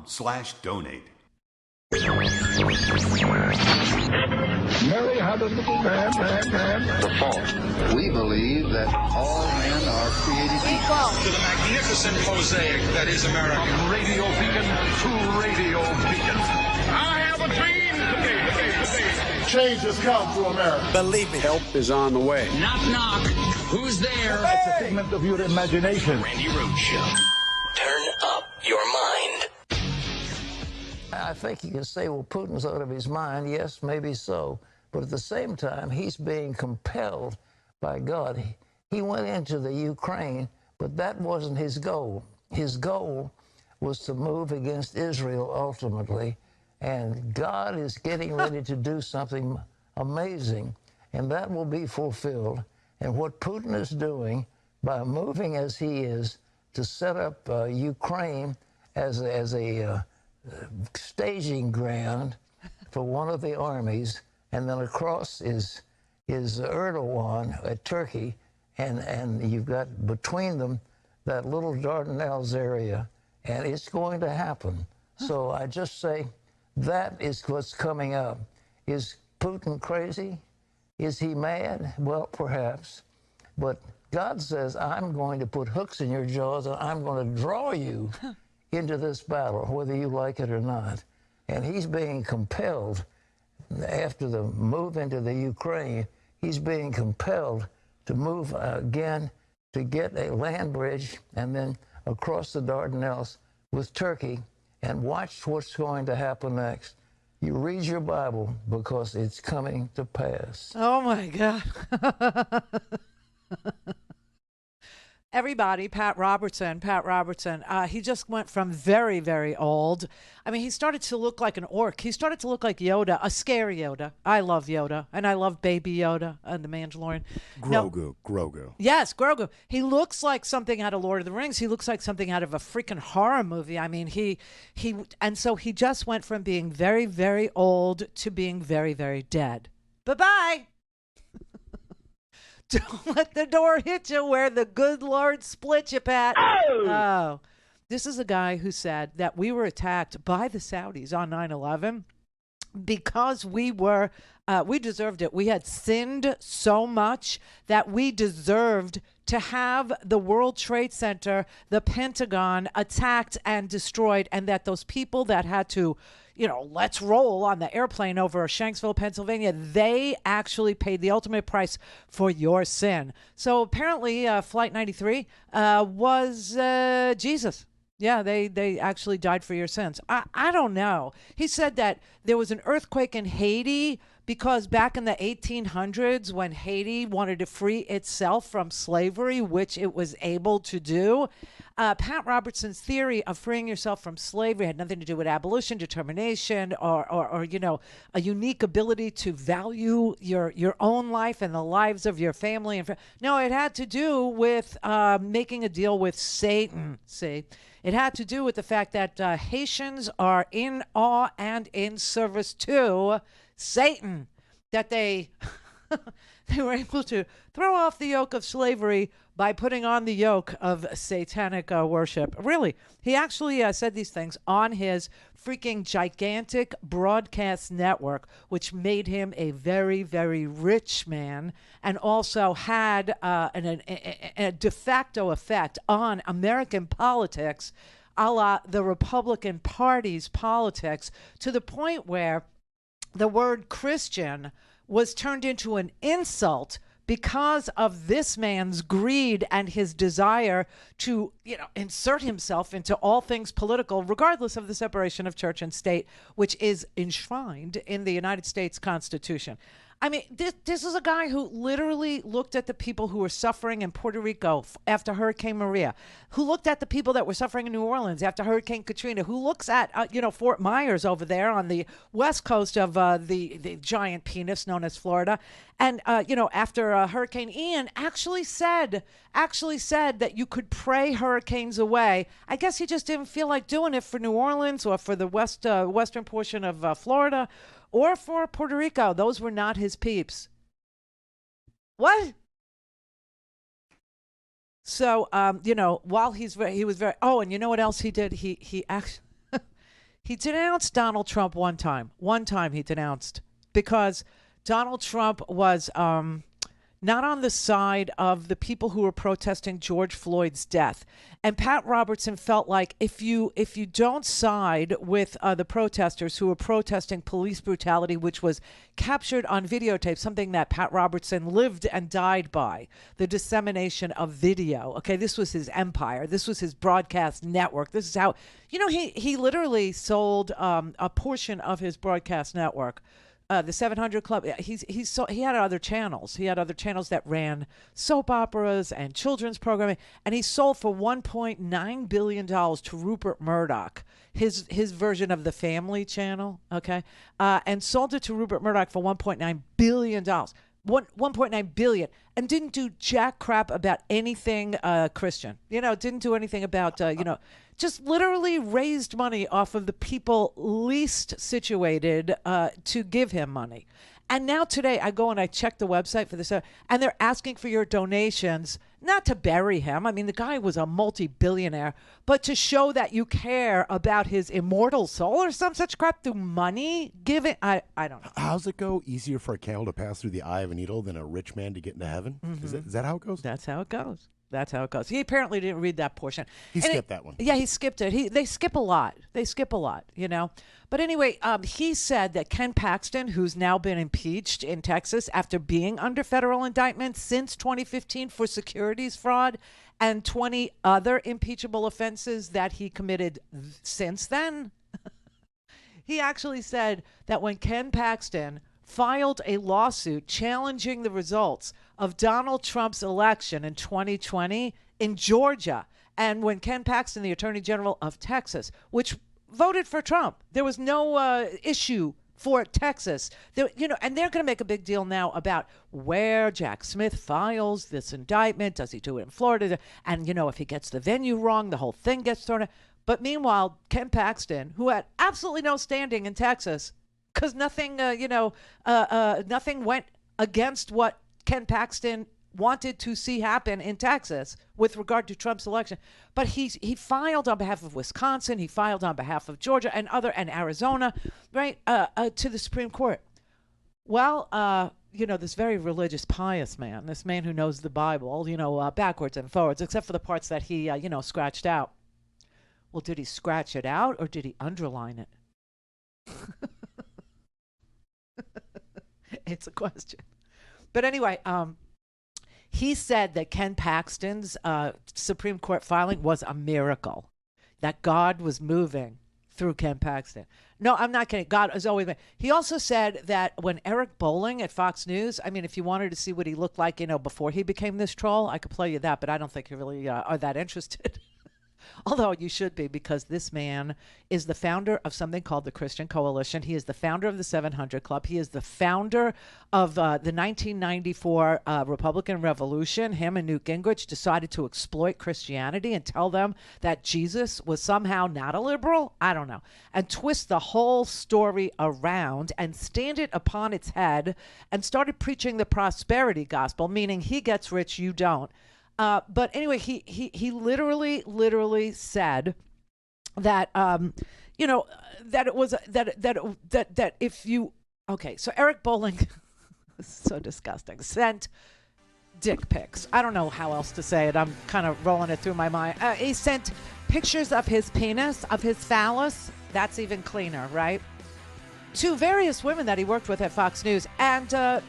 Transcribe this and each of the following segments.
patreon.com/donate. Mary had a little man. The fault. We believe that all men are created equal. To the magnificent mosaic that is America. From radio beacon to radio beacon. I have a dream. Change has come to America. Believe me. Help is on the way. Knock, knock. Who's there? It's a figment of your imagination. Randi Rhodes Show. Turn up your mind. I think you can say, well, Putin's out of his mind. Yes, maybe so. But at the same time, he's being compelled by God. He went into the Ukraine, but that wasn't his goal. His goal was to move against Israel ultimately. And God is getting ready to do something amazing, and that will be fulfilled. And what Putin is doing by moving as he is to set up Ukraine as a staging ground for one of the armies, and then across is Erdogan at Turkey, and you've got between them that little Dardanelles area, and it's going to happen. So I just say that is what's coming up. Is Putin crazy? Is he mad? Well, perhaps. But God says, I'm going to put hooks in your jaws, and I'm going to draw you into this battle, whether you like it or not. And he's being compelled, after the move into the Ukraine, he's being compelled to move again to get a land bridge and then across the Dardanelles with Turkey. And watch what's going to happen next. You read your Bible because it's coming to pass. Oh, my God. Everybody, Pat Robertson. He just went from very, very old. I mean, he started to look like an orc. He started to look like Yoda, a scary Yoda. I love Yoda, and I love Baby Yoda and the Mandalorian. Grogu. Yes, Grogu. He looks like something out of Lord of the Rings. He looks like something out of a freaking horror movie. I mean, and so he just went from being very, very old to being very, very dead. Bye-bye. Don't let the door hit you where the good Lord split you, Pat. Oh. This is a guy who said that we were attacked by the Saudis on 9/11 because we deserved it. We had sinned so much that we deserved to have the World Trade Center, the Pentagon attacked and destroyed, and that those people that had to, let's roll on the airplane over Shanksville, Pennsylvania, they actually paid the ultimate price for your sin. So apparently Flight 93 was Jesus. Yeah, they actually died for your sins. I don't know. He said that there was an earthquake in Haiti because back in the 1800s, when Haiti wanted to free itself from slavery, which it was able to do, Pat Robertson's theory of freeing yourself from slavery had nothing to do with abolition, determination, or a unique ability to value your own life and the lives of your family. No, it had to do with making a deal with Satan. See, it had to do with the fact that Haitians are in awe and in service to Satan, that they were able to throw off the yoke of slavery by putting on the yoke of satanic worship. Really, he actually said these things on his freaking gigantic broadcast network, which made him a very, very rich man and also had a de facto effect on American politics, a la the Republican Party's politics, to the point where the word Christian was turned into an insult because of this man's greed and his desire to, insert himself into all things political, regardless of the separation of church and state, which is enshrined in the United States Constitution. I mean, this is a guy who literally looked at the people who were suffering in Puerto Rico after Hurricane Maria, who looked at the people that were suffering in New Orleans after Hurricane Katrina, who looks at, Fort Myers over there on the west coast of the giant penis known as Florida. And, after Hurricane Ian actually said that you could pray hurricanes away. I guess he just didn't feel like doing it for New Orleans or for the western portion of Florida or for Puerto Rico. Those were not his peeps. What? So, while he was very, and you know what else he did? He actually, He denounced Donald Trump one time. One time he denounced because Donald Trump was not on the side of the people who were protesting George Floyd's death. And Pat Robertson felt like if you don't side with the protesters who were protesting police brutality, which was captured on videotape, something that Pat Robertson lived and died by, the dissemination of video. Okay, this was his empire. This was his broadcast network. This is how, he literally sold a portion of his broadcast network. The 700 Club, he had other channels. He had other channels that ran soap operas and children's programming, and he sold for $1.9 billion to Rupert Murdoch, his version of the Family Channel, okay, and sold it to Rupert Murdoch for $1.9 billion. $1.9 billion, and didn't do jack crap about anything Christian. Didn't do anything about just literally raised money off of the people least situated to give him money. And now today I go and I check the website for this, and they're asking for your donations, not to bury him. I mean, the guy was a multi-billionaire, but to show that you care about his immortal soul or some such crap through money giving. I don't know. How's it go? Easier for a camel to pass through the eye of a needle than a rich man to get into heaven? Mm-hmm. Is that how it goes? That's how it goes. That's how it goes. He apparently didn't read that portion. He skipped that one. Yeah, he skipped it. They skip a lot. But anyway, he said that Ken Paxton, who's now been impeached in Texas after being under federal indictment since 2015 for securities fraud and 20 other impeachable offenses that he committed since then, he actually said that when Ken Paxton filed a lawsuit challenging the results of Donald Trump's election in 2020 in Georgia, and when Ken Paxton, the Attorney General of Texas, which voted for Trump, there was no issue for Texas. And they're going to make a big deal now about where Jack Smith files this indictment. Does he do it in Florida? And, if he gets the venue wrong, the whole thing gets thrown out. But meanwhile, Ken Paxton, who had absolutely no standing in Texas, because nothing, nothing went against what Ken Paxton wanted to see happen in Texas with regard to Trump's election. But he filed on behalf of Wisconsin, he filed on behalf of Georgia and Arizona, right, to the Supreme Court. Well, this very religious, pious man, this man who knows the Bible, backwards and forwards, except for the parts that he, scratched out. Well, did he scratch it out or did he underline it? It's a question. But anyway, he said that Ken Paxton's Supreme Court filing was a miracle, that God was moving through Ken Paxton. No, I'm not kidding. God has always been. He also said that when Eric Bolling at Fox News, I mean, if you wanted to see what he looked like, before he became this troll, I could play you that, but I don't think you really are that interested. Although you should be, because this man is the founder of something called the Christian Coalition. He is the founder of the 700 Club. He is the founder of the 1994 Republican Revolution. Him and Newt Gingrich decided to exploit Christianity and tell them that Jesus was somehow not a liberal. I don't know. And twist the whole story around and stand it upon its head and started preaching the prosperity gospel, meaning he gets rich, you don't. But anyway, he literally said that that it was that if you so Eric Bolling, so disgusting, sent dick pics. I don't know how else to say it. I'm kind of rolling it through my mind. He sent pictures of his penis, of his phallus. That's even cleaner, right? To various women that he worked with at Fox News, and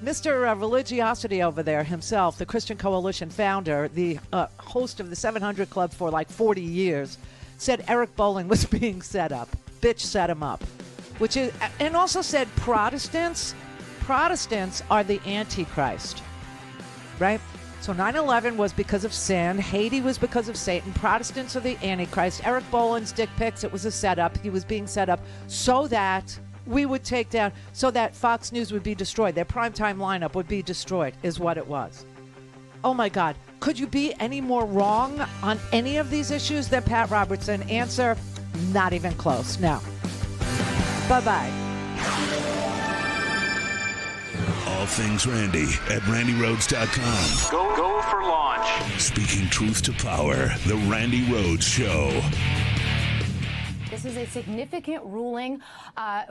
Mr. Religiosity over there himself, the Christian Coalition founder, the host of the 700 Club for like 40 years, said Eric Bolling was being set up. Bitch set him up. And also said Protestants are the Antichrist, right? So 9/11 was because of sin. Haiti was because of Satan. Protestants are the Antichrist. Eric Bolling's dick pics, it was a setup. He was being set up so that we would take down, so that Fox News would be destroyed. Their primetime lineup would be destroyed, is what it was. Oh my God. Could you be any more wrong on any of these issues than Pat Robertson? Answer, not even close. No. Bye-bye. All things Randi at RandiRhodes.com. Go for launch. Speaking truth to power, the Randi Rhodes Show. This is a significant ruling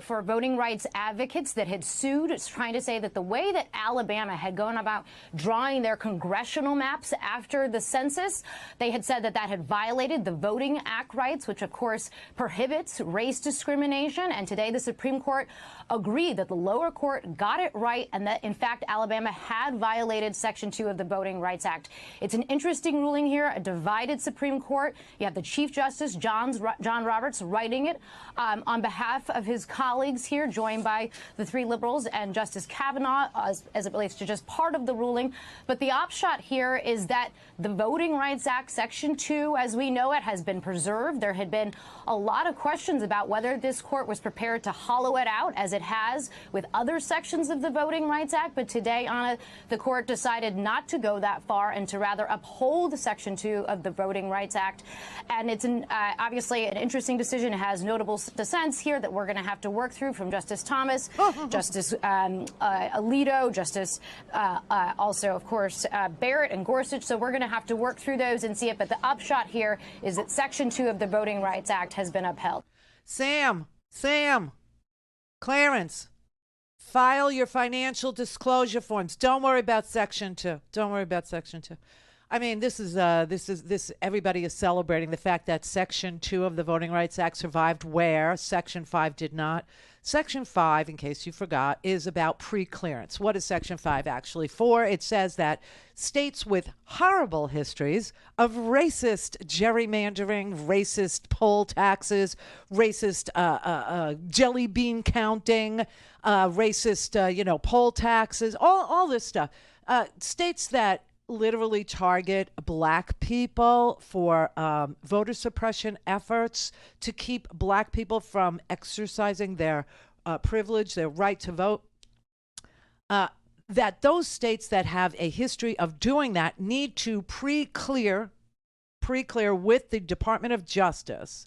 for voting rights advocates that had sued. It's trying to say that the way that Alabama had gone about drawing their congressional maps after the census, they had said that that had violated the Voting Act rights, which of course prohibits race discrimination. And today the Supreme Court agreed that the lower court got it right and that, in fact, Alabama had violated Section 2 of the Voting Rights Act. It's an interesting ruling here, a divided Supreme Court. You have the Chief Justice, John Roberts, writing it on behalf of his colleagues here, joined by the three liberals and Justice Kavanaugh as it relates to just part of the ruling. But the upshot here is that the Voting Rights Act, Section 2, as we know it, has been preserved. There had been a lot of questions about whether this court was prepared to hollow it out, as it has with other sections of the Voting Rights Act. But today, Anna, the court decided not to go that far and to rather uphold Section 2 of the Voting Rights Act. And it's obviously an interesting decision. It has notable dissents here that we're going to have to work through, from Justice Thomas, Justice Alito, Justice also, of course, Barrett and Gorsuch. So we're going to have to work through those and see it. But the upshot here is that Section 2 of the Voting Rights Act has been upheld. Sam, Clarence, file your financial disclosure forms. Don't worry about Section 2. Don't worry about Section 2. I mean, this everybody is celebrating the fact that Section 2 of the Voting Rights Act survived where Section 5 did not. Section 5, in case you forgot, is about pre-clearance. What is Section 5 actually for? It says that states with horrible histories of racist gerrymandering, racist poll taxes, racist jelly bean counting, racist, poll taxes, all this stuff. States that literally target black people for voter suppression efforts to keep black people from exercising their privilege, their right to vote, that those states that have a history of doing that need to pre-clear with the Department of Justice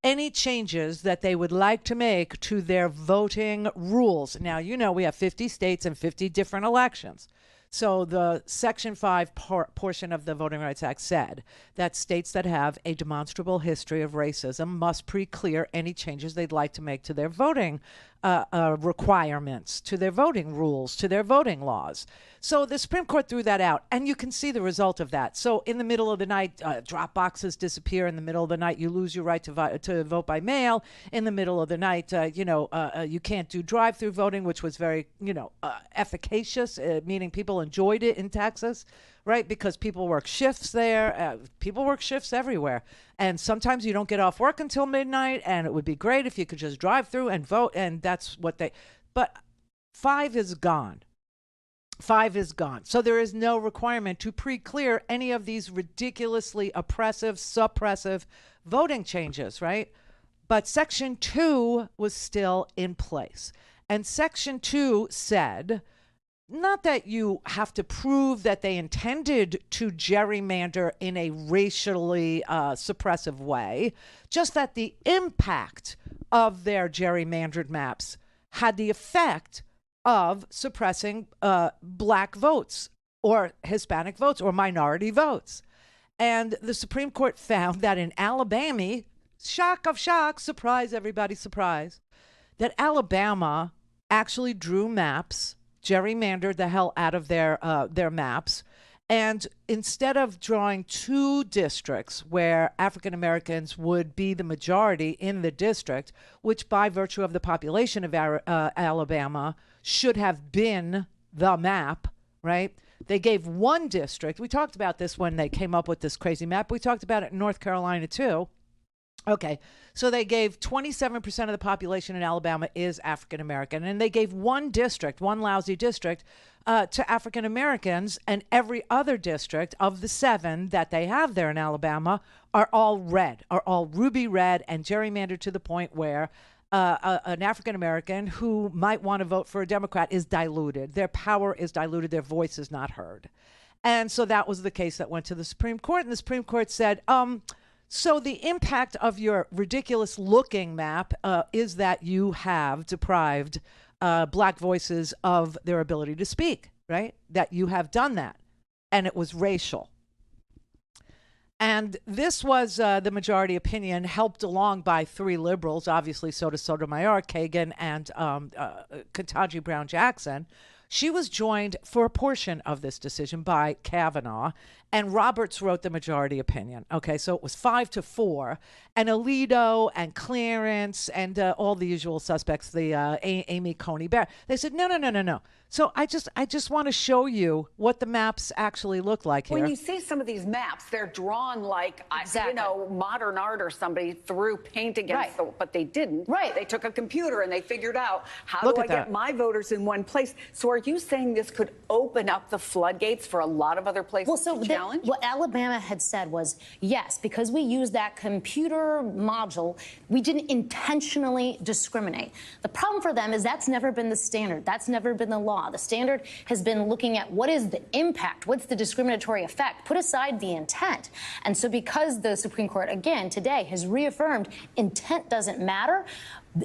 any changes that they would like to make to their voting rules. Now, we have 50 states and 50 different elections. So the Section 5 portion of the Voting Rights Act said that states that have a demonstrable history of racism must pre-clear any changes they'd like to make to their voting requirements, to their voting rules, to their voting laws. So the Supreme Court threw that out, and you can see the result of that. So in the middle of the night, drop boxes disappear. In the middle of the night, you lose your right to vote by mail. In the middle of the night, you can't do drive-through voting, which was very, efficacious, meaning people enjoyed it in Texas, right? Because people work shifts there. People work shifts everywhere. And sometimes you don't get off work until midnight, and it would be great if you could just drive through and vote, and that's what but 5 is gone. 5 is gone. So there is no requirement to pre-clear any of these ridiculously oppressive, suppressive voting changes, right? But Section 2 was still in place. And Section 2 said, not that you have to prove that they intended to gerrymander in a racially suppressive way, just that the impact of their gerrymandered maps had the effect of suppressing black votes or Hispanic votes or minority votes. And the Supreme Court found that in Alabama, shock of shocks, surprise everybody, surprise, that Alabama actually drew maps, gerrymandered the hell out of their maps. And instead of drawing 2 districts where African Americans would be the majority in the district, which by virtue of the population of Alabama should have been the map, right? They gave 1 district. We talked about this when they came up with this crazy map. We talked about it in North Carolina too. Okay, so they gave 27% of the population in Alabama is African American, and they gave 1 district, 1 lousy district, to African Americans, and every other district of the 7 that they have there in Alabama are all red, are all ruby red, and gerrymandered to the point where an African American who might want to vote for a Democrat is diluted. Their power is diluted. Their voice is not heard. And so that was the case that went to the Supreme Court, and the Supreme Court said, so the impact of your ridiculous looking map is that you have deprived black voices of their ability to speak, right? That you have done that. And it was racial. And this was the majority opinion, helped along by 3 liberals, obviously Sotomayor, Kagan, and Ketanji Brown Jackson. She was joined for a portion of this decision by Kavanaugh, and Roberts wrote the majority opinion. Okay, so it was 5-4, and Alito and Clarence and all the usual suspects, the Amy Coney Barrett, they said no. So I just want to show you what the maps actually look like here. When you see some of these maps, they're drawn like modern art or somebody threw paint against but they didn't. Right. They took a computer and they figured out how do I get my voters in one place. So are you saying this could open up the floodgates for a lot of other places to challenge? What Alabama had said was, yes, because we used that computer module, we didn't intentionally discriminate. The problem for them is that's never been the standard. That's never been the law. The standard has been looking at what is the impact, what's the discriminatory effect, put aside the intent. And so because the Supreme Court, again, today has reaffirmed intent doesn't matter,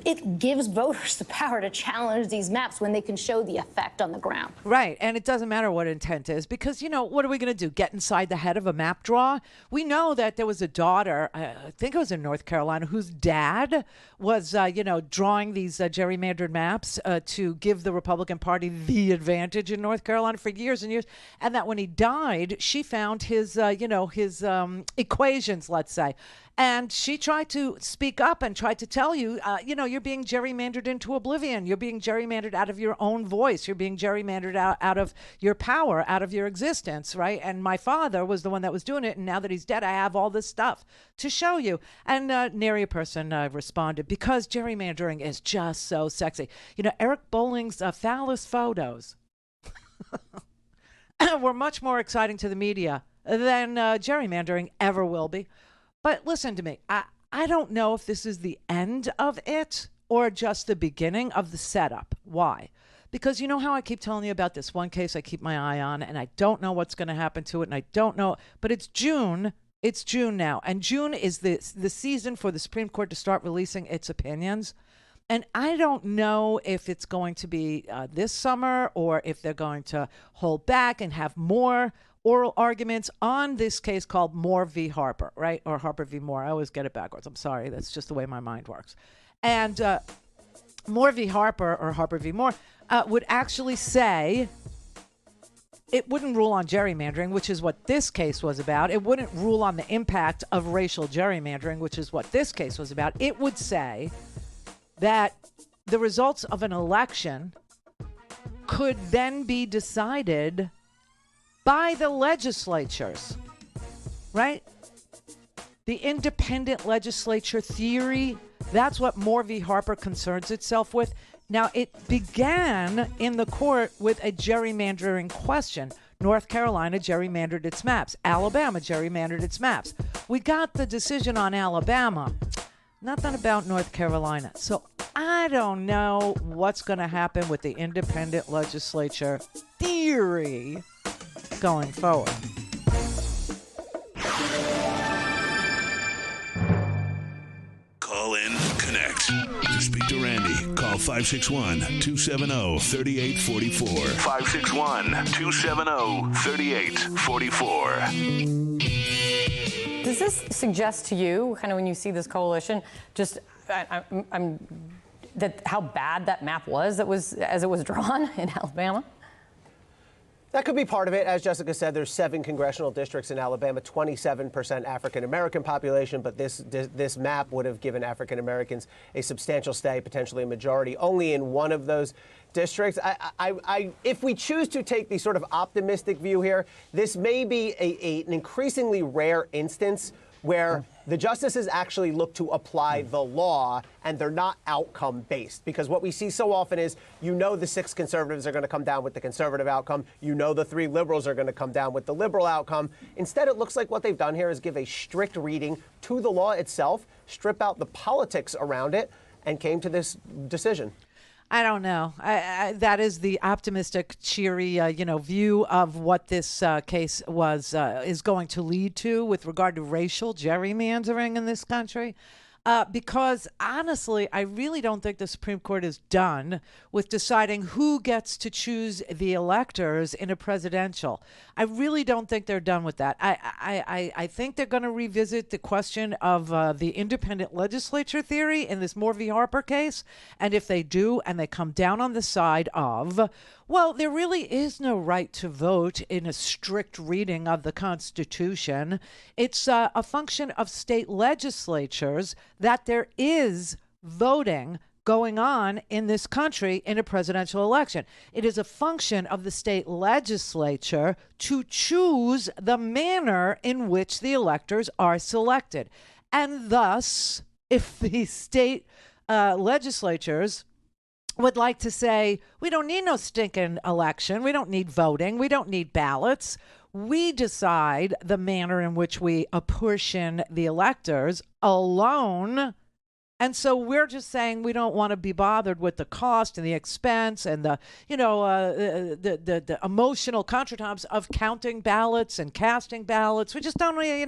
it gives voters the power to challenge these maps when they can show the effect on the ground. Right. And it doesn't matter what intent is because, what are we going to do? Get inside the head of a map draw? We know that there was a daughter, I think it was in North Carolina, whose dad was, drawing these gerrymandered maps to give the Republican Party the advantage in North Carolina for years and years. And that when he died, she found his equations, let's say. And she tried to speak up and tried to tell you, you're being gerrymandered into oblivion. You're being gerrymandered out of your own voice. You're being gerrymandered out of your power, out of your existence, right? And my father was the one that was doing it. And now that he's dead, I have all this stuff to show you. And nary a person responded because gerrymandering is just so sexy. Eric Bolling's phallus photos were much more exciting to the media than gerrymandering ever will be. But listen to me. I don't know if this is the end of it or just the beginning of the setup. Why? Because you know how I keep telling you about this one case I keep my eye on, and I don't know what's going to happen to it, and I don't know. But it's June. It's June now. And June is the season for the Supreme Court to start releasing its opinions. And I don't know if it's going to be this summer or if they're going to hold back and have more oral arguments on this case called Moore v. Harper, right? Or Harper v. Moore. I always get it backwards. I'm sorry. That's just the way my mind works. And Moore v. Harper or Harper v. Moore would actually say it wouldn't rule on gerrymandering, which is what this case was about. It wouldn't rule on the impact of racial gerrymandering, which is what this case was about. It would say that the results of an election could then be decided by the legislatures, right? The independent legislature theory, that's what Moore v. Harper concerns itself with. Now, it began in the court with a gerrymandering question. North Carolina gerrymandered its maps. Alabama gerrymandered its maps. We got the decision on Alabama, nothing about North Carolina. So I don't know what's going to happen with the independent legislature theory going forward. Call in, connect. To speak to Randi, call 561-270-3844. 561-270-3844. Does this suggest to you, kind of when you see this coalition, just that how bad that map was as it was drawn in Alabama? That could be part of it. As Jessica said, there's 7 congressional districts in Alabama, 27% African-American population, but this map would have given African-Americans a substantial stay, potentially a majority, only in one of those districts. If we choose to take the sort of optimistic view here, this may be an increasingly rare instance where the justices actually look to apply the law and they're not outcome based, because what we see so often is, the 6 conservatives are going to come down with the conservative outcome. The 3 liberals are going to come down with the liberal outcome. Instead, it looks like what they've done here is give a strict reading to the law itself, strip out the politics around it, and came to this decision. I don't know. That is the optimistic, cheery, view of what this case is going to lead to with regard to racial gerrymandering in this country. Because honestly, I really don't think the Supreme Court is done with deciding who gets to choose the electors in a presidential. I really don't think they're done with that. I think they're going to revisit the question of the independent legislature theory in this Moore v. Harper case. And if they do, and they come down on the side of, well, there really is no right to vote in a strict reading of the Constitution. It's a function of state legislatures that there is voting going on in this country in a presidential election. It is a function of the state legislature to choose the manner in which the electors are selected. And thus, if the state legislatures would like to say, we don't need no stinking election, we don't need voting, we don't need ballots, we decide the manner in which we apportion the electors alone. And so we're just saying we don't want to be bothered with the cost and the expense and the emotional contretemps of counting ballots and casting ballots. We just don't really,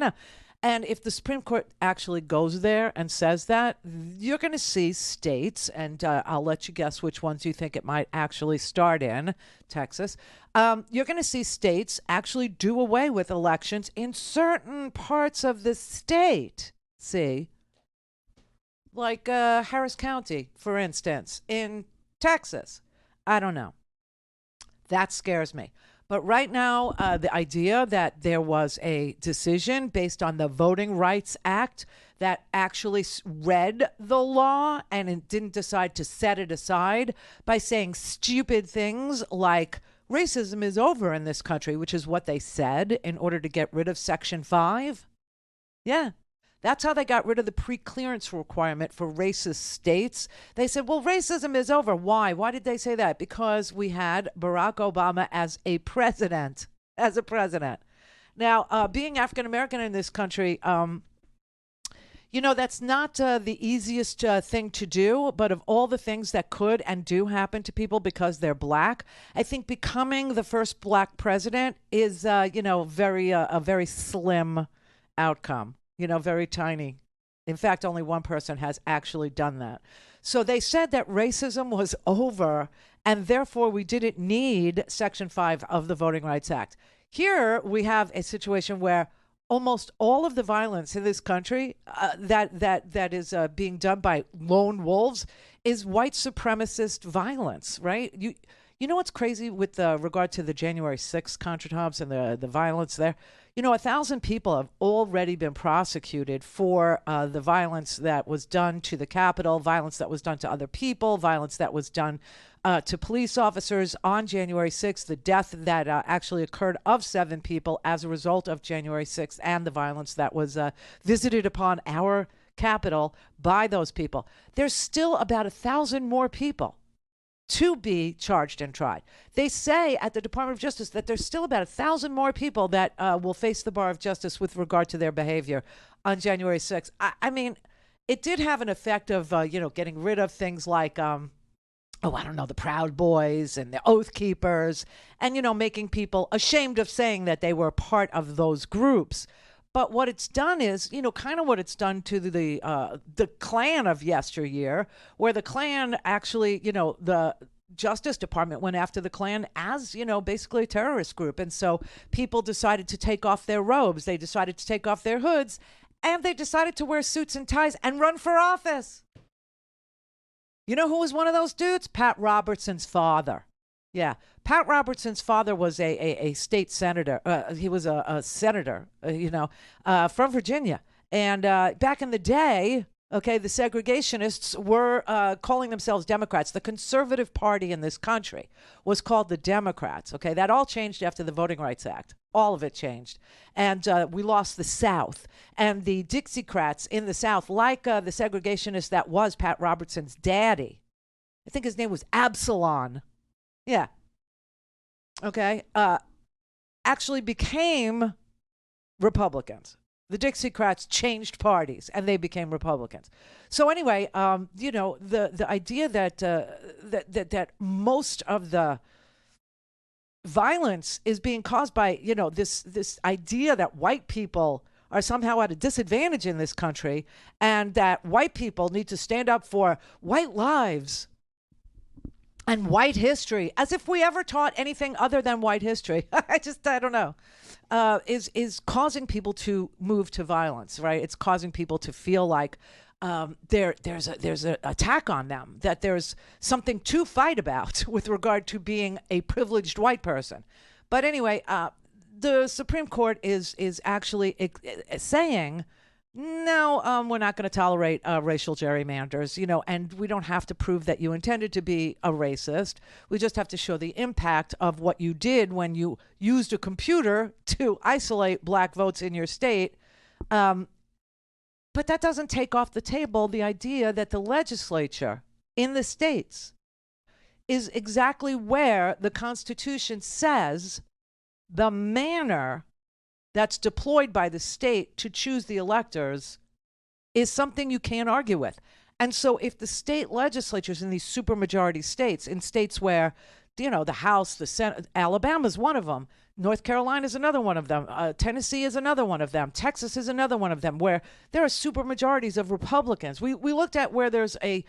And if the Supreme Court actually goes there and says that, you're going to see states, and I'll let you guess which ones you think it might actually start in, Texas. You're going to see states actually do away with elections in certain parts of the state. See? Like Harris County, for instance, in Texas. I don't know. That scares me. But right now, the idea that there was a decision based on the Voting Rights Act that actually read the law and it didn't decide to set it aside by saying stupid things like racism is over in this country, which is what they said in order to get rid of Section 5. Yeah. That's how they got rid of the pre-clearance requirement for racist states. They said, well, racism is over. Why? Why did they say that? Because we had Barack Obama as a president. Now, being African-American in this country, that's not the easiest thing to do. But of all the things that could and do happen to people because they're black, I think becoming the first black president is, a very slim outcome. Very tiny. In fact, only one person has actually done that. So they said that racism was over, and therefore we didn't need Section 5 of the Voting Rights Act. Here we have a situation where almost all of the violence in this country that is being done by lone wolves is white supremacist violence, right? You know what's crazy with regard to the January 6th contretemps and the violence there? 1,000 people have already been prosecuted for the violence that was done to the Capitol, violence that was done to other people, violence that was done to police officers on January 6th, the death that actually occurred of 7 people as a result of January 6th, and the violence that was visited upon our Capitol by those people. There's still about 1,000 more people to be charged and tried. They say at the Department of Justice that there's still about 1,000 more people that will face the bar of justice with regard to their behavior on January 6th. I mean, it did have an effect of, getting rid of things like, the Proud Boys and the Oath Keepers and, making people ashamed of saying that they were part of those groups. But what it's done is, kind of what it's done to the Klan of yesteryear, where the Klan actually, the Justice Department went after the Klan as, basically a terrorist group. And so people decided to take off their robes. They decided to take off their hoods, and they decided to wear suits and ties and run for office. You know who was one of those dudes? Pat Robertson's father. Yeah. Pat Robertson's father was a state senator. He was a senator, from Virginia. And back in the day, the segregationists were calling themselves Democrats. The conservative party in this country was called the Democrats. That all changed after the Voting Rights Act. All of it changed. And we lost the South. And the Dixiecrats in the South, like the segregationist that was Pat Robertson's daddy, I think his name was Absalom. Yeah. Actually became Republicans. The Dixiecrats changed parties and they became Republicans. So anyway, the idea that most of the violence is being caused by, this idea that white people are somehow at a disadvantage in this country, and that white people need to stand up for white lives and white history, as if we ever taught anything other than white history. I don't know, is causing people to move to violence, right? It's causing people to feel like there's an attack on them, that there's something to fight about with regard to being a privileged white person. But anyway, the Supreme Court is actually saying, no, we're not going to tolerate racial gerrymanders, and we don't have to prove that you intended to be a racist. We just have to show the impact of what you did when you used a computer to isolate black votes in your state. But that doesn't take off the table the idea that the legislature in the states is exactly where the Constitution says the manner that's deployed by the state to choose the electors is something you can't argue with. And so if the state legislatures in these supermajority states, in states where, the House, the Senate, Alabama's one of them, North Carolina is another one of them, Tennessee is another one of them, Texas is another one of them, where there are supermajorities of Republicans. We looked at where there's a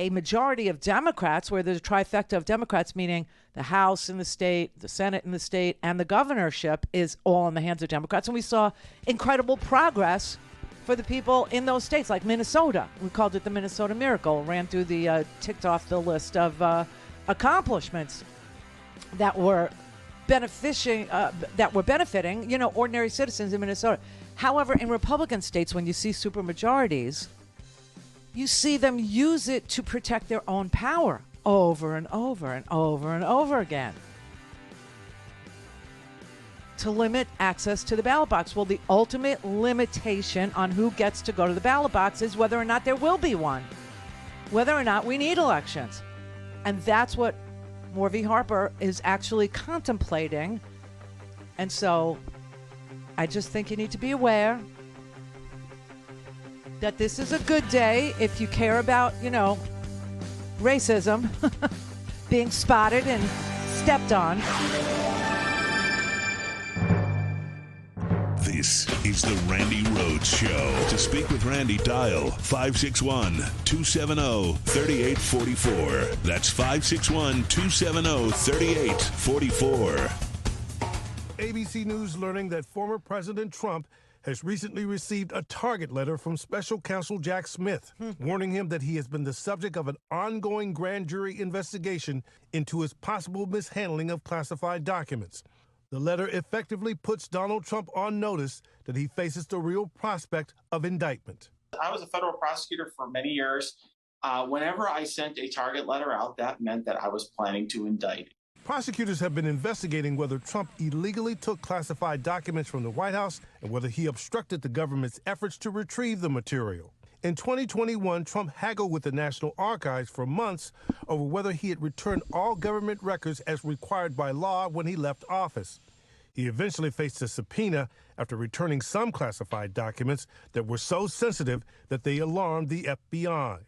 majority of Democrats, where there's a trifecta of Democrats, meaning the House in the state, the Senate in the state, and the governorship is all in the hands of Democrats. And we saw incredible progress for the people in those states, like Minnesota. We called it the Minnesota Miracle. Ran through the, ticked off the list of accomplishments that were benefiting, ordinary citizens in Minnesota. However, in Republican states, when you see supermajorities, you see them use it to protect their own power over and over and over and over again, to limit access to the ballot box. Well, the ultimate limitation on who gets to go to the ballot box is whether or not there will be one, whether or not we need elections. And that's what Moore v. Harper is actually contemplating. And so I just think you need to be aware that this is a good day if you care about, racism being spotted and stepped on. This is the Randi Rhodes Show. To speak with Randi, dial 561-270-3844. That's 561-270-3844. ABC News learning that former President Trump has recently received a target letter from Special Counsel Jack Smith, warning him that he has been the subject of an ongoing grand jury investigation into his possible mishandling of classified documents. The letter effectively puts Donald Trump on notice that he faces the real prospect of indictment. I was a federal prosecutor for many years. Whenever I sent a target letter out, that meant that I was planning to indict. Prosecutors have been investigating whether Trump illegally took classified documents from the White House and whether he obstructed the government's efforts to retrieve the material. In 2021, Trump haggled with the National Archives for months over whether he had returned all government records as required by law when he left office. He eventually faced a subpoena after returning some classified documents that were so sensitive that they alarmed the FBI.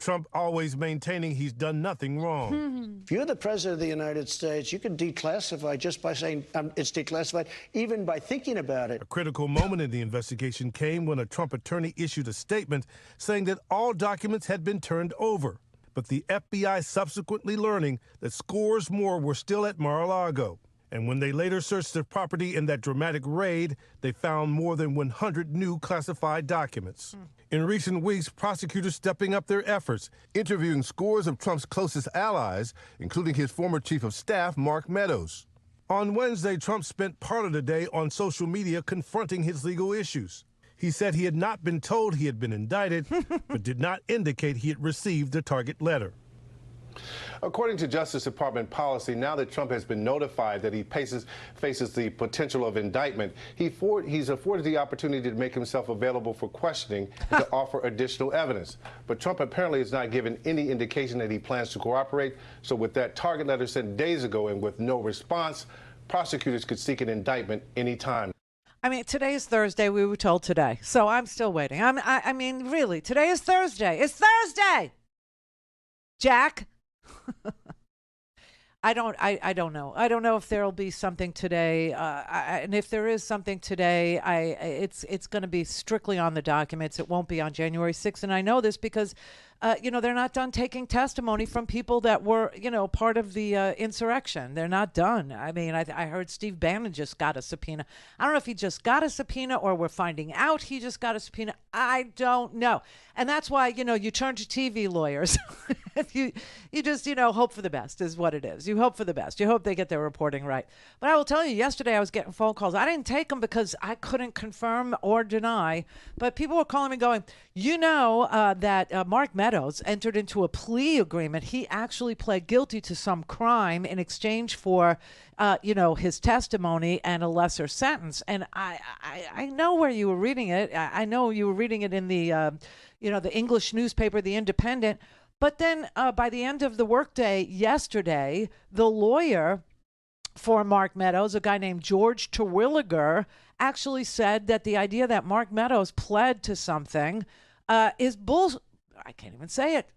Trump always maintaining he's done nothing wrong. If you're the president of the United States, you can declassify just by saying it's declassified, even by thinking about it. A critical moment in the investigation came when a Trump attorney issued a statement saying that all documents had been turned over. But the FBI subsequently learning that scores more were still at Mar-a-Lago. And when they later searched the property in that dramatic raid, they found more than 100 new classified documents. In recent weeks, prosecutors stepping up their efforts, interviewing scores of Trump's closest allies, including his former chief of staff, Mark Meadows. On Wednesday, Trump spent part of the day on social media confronting his legal issues. He said he had not been told he had been indicted, but did not indicate he had received the target letter. According to Justice Department policy, now that Trump has been notified that he faces the potential of indictment, he's afforded the opportunity to make himself available for questioning and to offer additional evidence. But Trump apparently has not given any indication that he plans to cooperate. So with that target letter sent days ago and with no response, prosecutors could seek an indictment anytime. I mean, today is Thursday. We were told today. So I'm still waiting. I mean, really, today is Thursday. It's Thursday! Jack. I don't know. I don't know if there'll be something today. And if there is something today, it's going to be strictly on the documents. It won't be on January 6th. And I know this because, they're not done taking testimony from people that were, part of the insurrection. They're not done. I mean, I heard Steve Bannon just got a subpoena. I don't know if he just got a subpoena or we're finding out he just got a subpoena. I don't know. And that's why, you turn to TV lawyers. you just, hope for the best is what it is. You hope for the best. You hope they get their reporting right. But I will tell you, yesterday I was getting phone calls. I didn't take them because I couldn't confirm or deny. But people were calling me going, that Mark Meadows entered into a plea agreement. He actually pled guilty to some crime in exchange for, his testimony and a lesser sentence. And I know where you were reading it. I know you were reading it in the, the English newspaper, The Independent. But then by the end of the workday yesterday, the lawyer for Mark Meadows, a guy named George Terwilliger, actually said that the idea that Mark Meadows pled to something is bull. I can't even say it.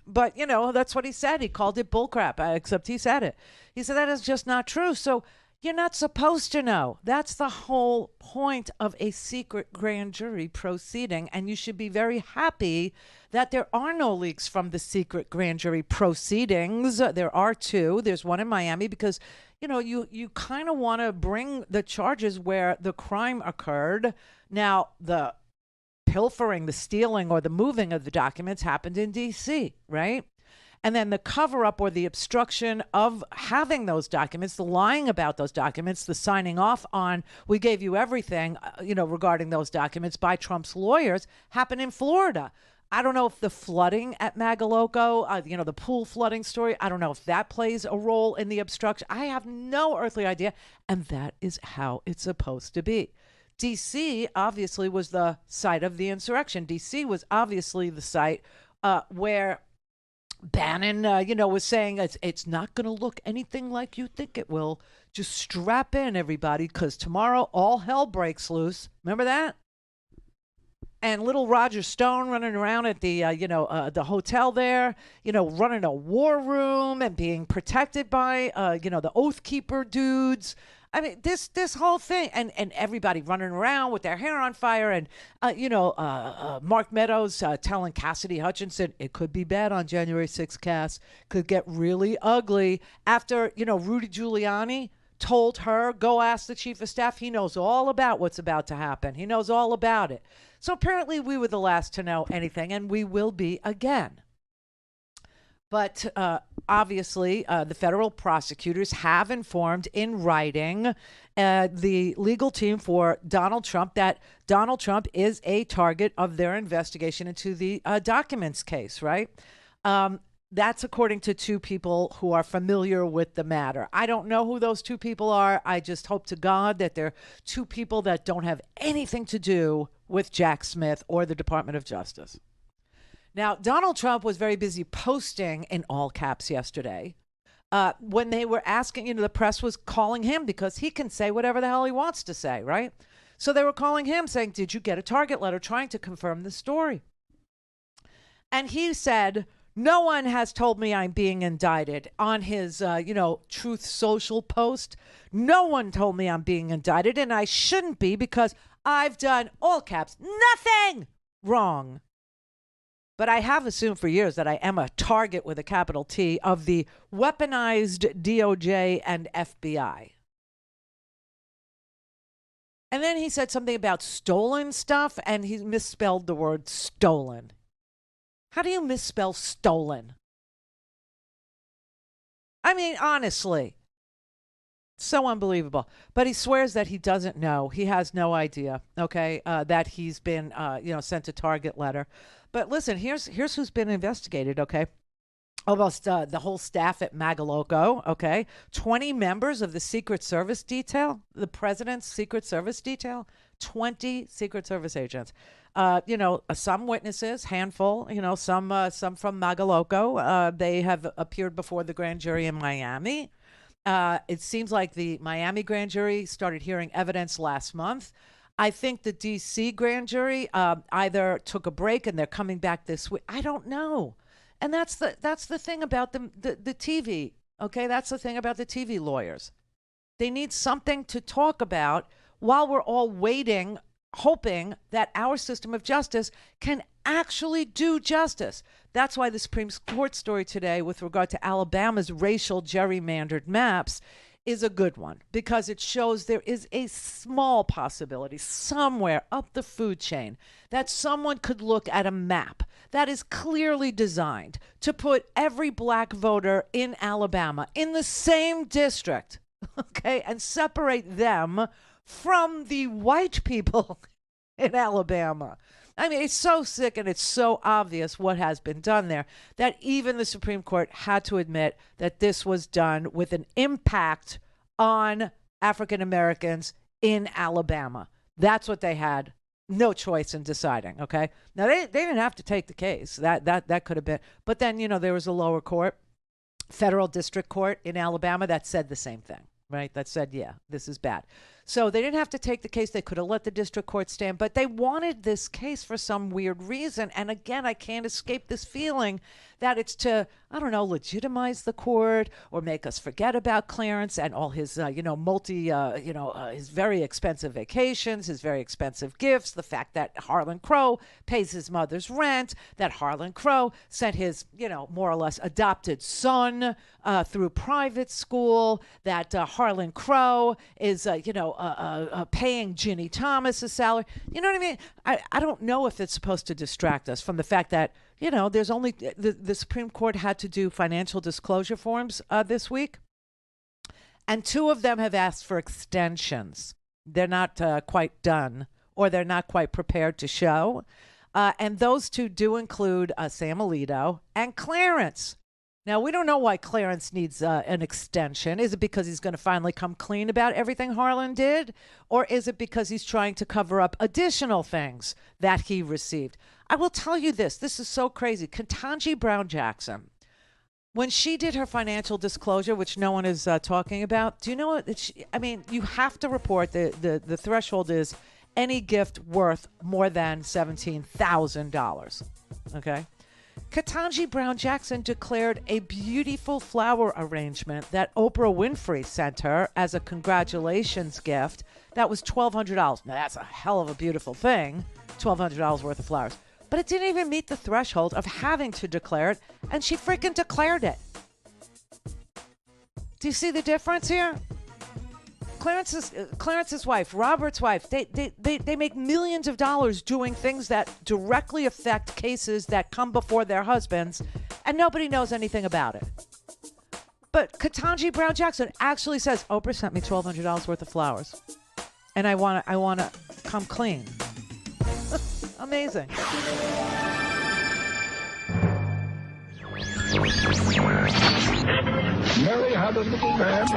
But, that's what he said. He called it bullcrap, except he said it. He said that is just not true. So you're not supposed to know. That's the whole point of a secret grand jury proceeding. And you should be very happy that there are no leaks from the secret grand jury proceedings. There are two. There's one in Miami because, you kind of want to bring the charges where the crime occurred. Now, the pilfering, the stealing, or the moving of the documents happened in D.C., right? And then the cover-up or the obstruction of having those documents, the lying about those documents, the signing off on, we gave you everything, regarding those documents by Trump's lawyers, happened in Florida. I don't know if the flooding at Magaloco, the pool flooding story, I don't know if that plays a role in the obstruction. I have no earthly idea. And that is how it's supposed to be. D.C. obviously was the site of the insurrection. D.C. was obviously the site where Bannon, was saying it's not going to look anything like you think it will. Just strap in, everybody, because tomorrow all hell breaks loose. Remember that? And little Roger Stone running around at the, the hotel there, running a war room and being protected by, the Oath Keeper dudes. I mean, this whole thing and everybody running around with their hair on fire and, Mark Meadows telling Cassidy Hutchinson, it could be bad on January 6th, Cass, could get really ugly after, Rudy Giuliani told her, go ask the chief of staff. He knows all about what's about to happen. He knows all about it. So apparently we were the last to know anything, and we will be again. But obviously, the federal prosecutors have informed in writing the legal team for Donald Trump that Donald Trump is a target of their investigation into the documents case, right? That's according to two people who are familiar with the matter. I don't know who those two people are. I just hope to God that they're two people that don't have anything to do with Jack Smith or the Department of Justice. Now, Donald Trump was very busy posting in all caps yesterday when they were asking, the press was calling him because he can say whatever the hell he wants to say, right? So they were calling him saying, did you get a target letter, trying to confirm the story? And he said, no one has told me I'm being indicted on his, Truth Social post. No one told me I'm being indicted, and I shouldn't be because I've done, all caps, nothing wrong. But I have assumed for years that I am a target with a capital T of the weaponized DOJ and FBI. And then he said something about stolen stuff, and he misspelled the word stolen. How do you misspell stolen? I mean, honestly, so unbelievable. But he swears that he doesn't know. He has no idea, okay, that he's been, sent a target letter. But listen, here's who's been investigated, okay? Almost the whole staff at Magaloco, okay? 20 members of the Secret Service detail, the president's Secret Service detail, 20 Secret Service agents. Some witnesses, handful, some from Magaloco. They have appeared before the grand jury in Miami. It seems like the Miami grand jury started hearing evidence last month. I think the D.C. grand jury either took a break and they're coming back this week. I don't know. And that's the thing about the TV Okay, that's the thing about the TV lawyers. They need something to talk about while we're all waiting, hoping that our system of justice can actually do justice. That's why the Supreme Court story today with regard to Alabama's racial gerrymandered maps is a good one, because it shows there is a small possibility somewhere up the food chain that someone could look at a map that is clearly designed to put every black voter in Alabama in the same district, okay, and separate them from the white people in Alabama. I mean, it's so sick and it's so obvious what has been done there that even the Supreme Court had to admit that this was done with an impact on African Americans in Alabama. That's what they had no choice in deciding, okay? Now, they didn't have to take the case. That could have been. But then, you know, there was a lower court, federal district court in Alabama that said the same thing, right? That said, yeah, this is bad. So they didn't have to take the case. They could have let the district court stand, but they wanted this case for some weird reason. And again, I can't escape this feeling that it's to, I don't know, legitimize the court or make us forget about Clarence and all his, his very expensive vacations, his very expensive gifts, the fact that Harlan Crow pays his mother's rent, that Harlan Crow sent his, more or less adopted son through private school, that Harlan Crow is, paying Ginny Thomas a salary. You know what I mean? I don't know if it's supposed to distract us from the fact that, there's only the Supreme Court had to do financial disclosure forms this week, and 2 of them have asked for extensions. They're not quite done, or they're not quite prepared to show. And those 2 do include Sam Alito and Clarence. Now, we don't know why Clarence needs an extension. Is it because he's going to finally come clean about everything Harlan did? Or is it because he's trying to cover up additional things that he received? I will tell you this. This is so crazy. Ketanji Brown Jackson, when she did her financial disclosure, which no one is talking about, do you know what? You have to report the threshold is any gift worth more than $17,000. Okay? Ketanji Brown Jackson declared a beautiful flower arrangement that Oprah Winfrey sent her as a congratulations gift that was $1,200. Now, that's a hell of a beautiful thing, $1,200 worth of flowers. But it didn't even meet the threshold of having to declare it, and she freaking declared it. Do you see the difference here? Clarence's wife, Robert's wife, they make millions of dollars doing things that directly affect cases that come before their husbands, and nobody knows anything about it. But Ketanji Brown Jackson actually says, Oprah sent me $1,200 worth of flowers, and I want to come clean. Amazing. Mary had a little man.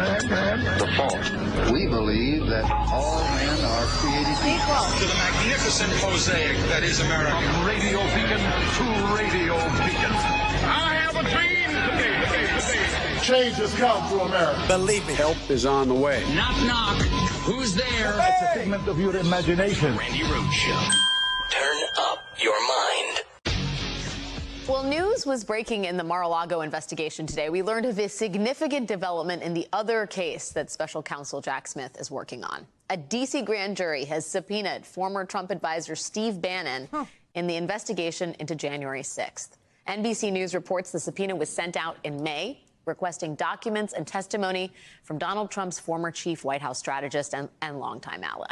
The fault. We believe that all men are created equal. To the magnificent mosaic that is America. From radio beacon to radio beacon. I have a dream today. Change has come to America. Believe me. Help is on the way. Knock, knock. Who's there? It's a figment of your imagination. Randi Rhodes Show. Turn up your mind. Well, news was breaking in the Mar-a-Lago investigation today. We learned of a significant development in the other case that special counsel Jack Smith is working on. A D.C. grand jury has subpoenaed former Trump advisor Steve Bannon in the investigation into January 6th. NBC News reports the subpoena was sent out in May, requesting documents and testimony from Donald Trump's former chief White House strategist and longtime ally.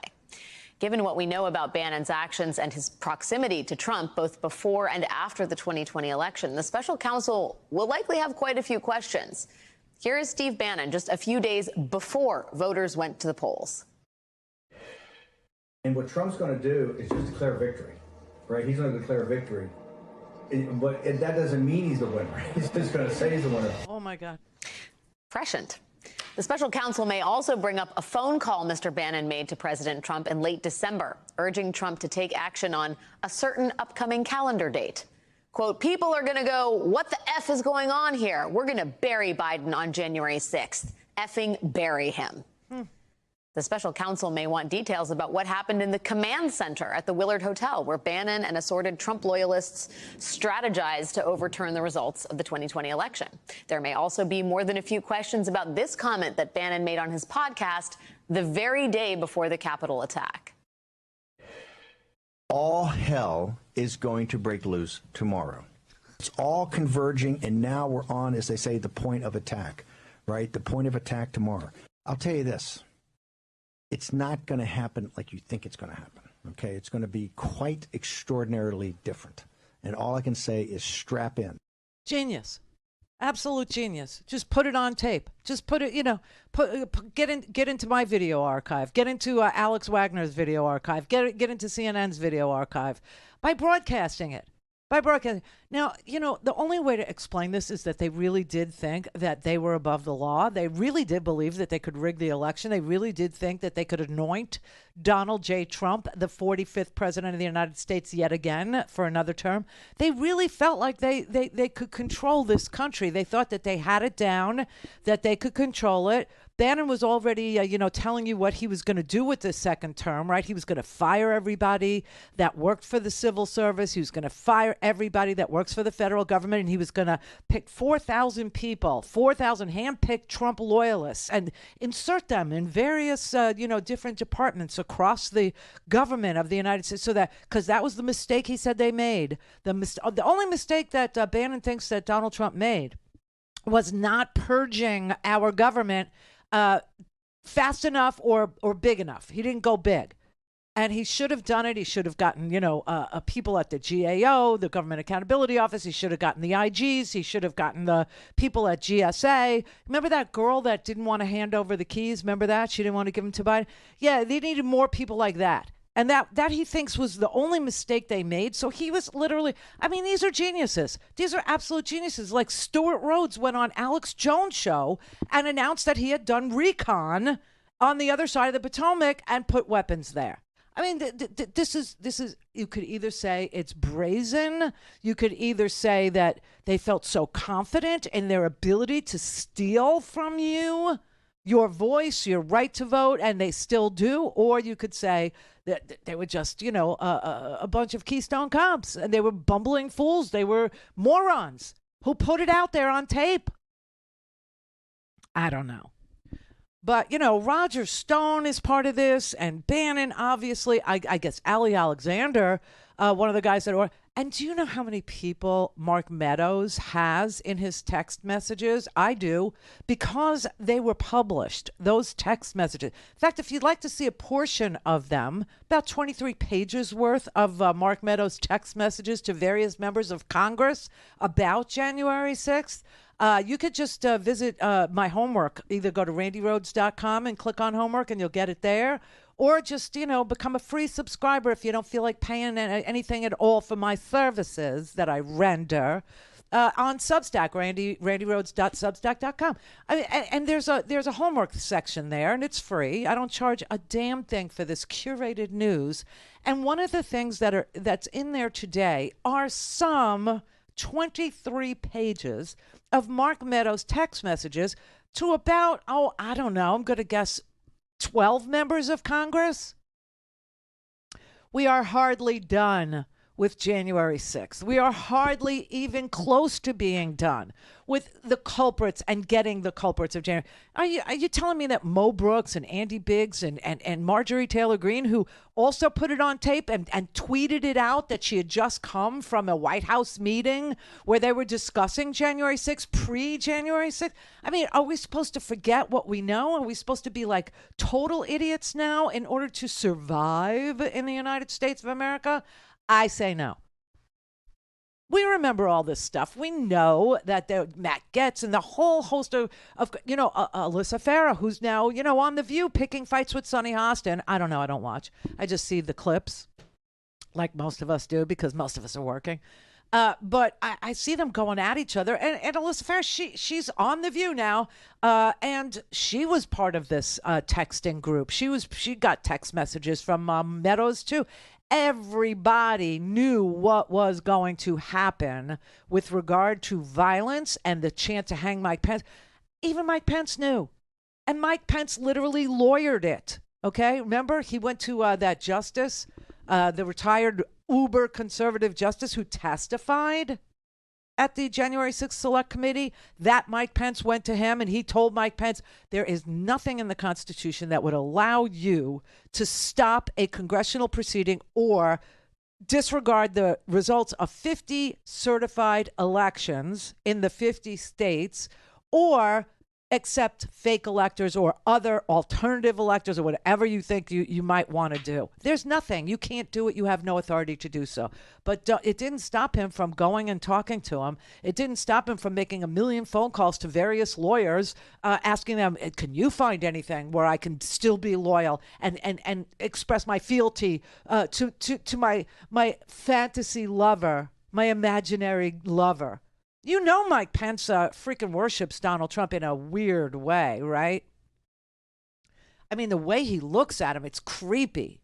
Given what we know about Bannon's actions and his proximity to Trump, both before and after the 2020 election, the special counsel will likely have quite a few questions. Here is Steve Bannon just a few days before voters went to the polls. And what Trump's going to do is just declare victory, right? He's going to declare victory. But that doesn't mean he's the winner. He's just going to say he's the winner. Oh, my God. Prescient. The special counsel may also bring up a phone call Mr. Bannon made to President Trump in late December, urging Trump to take action on a certain upcoming calendar date. Quote, people are going to go, what the F is going on here? We're going to bury Biden on January 6th. Effing bury him. The special counsel may want details about what happened in the command center at the Willard Hotel, where Bannon and assorted Trump loyalists strategized to overturn the results of the 2020 election. There may also be more than a few questions about this comment that Bannon made on his podcast the very day before the Capitol attack. All hell is going to break loose tomorrow. It's all converging, and now we're on, as they say, the point of attack, right? The point of attack tomorrow. I'll tell you this. It's not going to happen like you think it's going to happen, okay? It's going to be quite extraordinarily different. And all I can say is strap in. Genius. Absolute genius. Just put it on tape. Just put it, get into my video archive. Get into Alex Wagner's video archive. Get into CNN's video archive by broadcasting it. Now, the only way to explain this is that they really did think that they were above the law. They really did believe that they could rig the election. They really did think that they could anoint Donald J. Trump, the 45th president of the United States, yet again for another term. They really felt like they could control this country. They thought that they had it down, that they could control it. Bannon was already, telling you what he was going to do with this second term, right? He was going to fire everybody that worked for the civil service. He was going to fire everybody that works for the federal government, and he was going to pick 4,000 people, 4,000 hand-picked Trump loyalists, and insert them in various, different departments across the government of the United States. So because that was the mistake he said they made. The only mistake that Bannon thinks that Donald Trump made was not purging our government fast enough or big enough. He didn't go big. And he should have done it. He should have gotten, people at the GAO, the Government Accountability Office. He should have gotten the IGs. He should have gotten the people at GSA. Remember that girl that didn't want to hand over the keys? Remember that? She didn't want to give them to Biden. Yeah, they needed more people like that. And that he thinks was the only mistake they made. So he was literally, these are geniuses. These are absolute geniuses. Like Stuart Rhodes went on Alex Jones' show and announced that he had done recon on the other side of the Potomac and put weapons there. This is, you could either say it's brazen. You could either say that they felt so confident in their ability to steal from you your voice, your right to vote, and they still do. Or you could say that they were just, a bunch of Keystone cops, and they were bumbling fools. They were morons who put it out there on tape. I don't know. But, Roger Stone is part of this, and Bannon, obviously. I guess Ali Alexander, one of the guys that were. And do you know how many people Mark Meadows has in his text messages? I do, because they were published, those text messages. In fact, if you'd like to see a portion of them, about 23 pages worth of Mark Meadows' text messages to various members of Congress about January 6th, you could just visit my homework. Either go to randyrhodes.com and click on homework, and you'll get it there. Or just, become a free subscriber if you don't feel like paying anything at all for my services that I render on Substack, randyrhodes.substack.com. And there's a homework section there, and it's free. I don't charge a damn thing for this curated news. And one of the things that's in there today are some 23 pages of Mark Meadows' text messages to about, I don't know, I'm going to guess 12 members of Congress. We are hardly done with January 6th. We are hardly even close to being done with the culprits and getting the culprits of January. Are you telling me that Mo Brooks and Andy Biggs and Marjorie Taylor Greene, who also put it on tape and tweeted it out that she had just come from a White House meeting where they were discussing January 6th, pre-January 6th? Are we supposed to forget what we know? Are we supposed to be like total idiots now in order to survive in the United States of America? I say no. We remember all this stuff. We know that Matt Gaetz and the whole host of Alyssa Farah, who's now, on The View picking fights with Sonny Hostin. I don't know. I don't watch. I just see the clips like most of us do because most of us are working. But I see them going at each other. And Alyssa Farah, she's on The View now. And she was part of this texting group. She got text messages from Meadows, too. Everybody knew what was going to happen with regard to violence and the chance to hang Mike Pence. Even Mike Pence knew. And Mike Pence literally lawyered it. Okay, remember he went to that justice, the retired uber conservative justice who testified at the January 6th Select Committee. That Mike Pence went to him and he told Mike Pence, there is nothing in the Constitution that would allow you to stop a congressional proceeding or disregard the results of 50 certified elections in the 50 states or accept fake electors or other alternative electors or whatever you think you might want to do. There's nothing. You can't do it. You have no authority to do so. But it didn't stop him from going and talking to him. It didn't stop him from making a million phone calls to various lawyers, asking them, can you find anything where I can still be loyal and express my fealty to my fantasy lover, my imaginary lover. You know Mike Pence freaking worships Donald Trump in a weird way, right? I mean, the way he looks at him, it's creepy.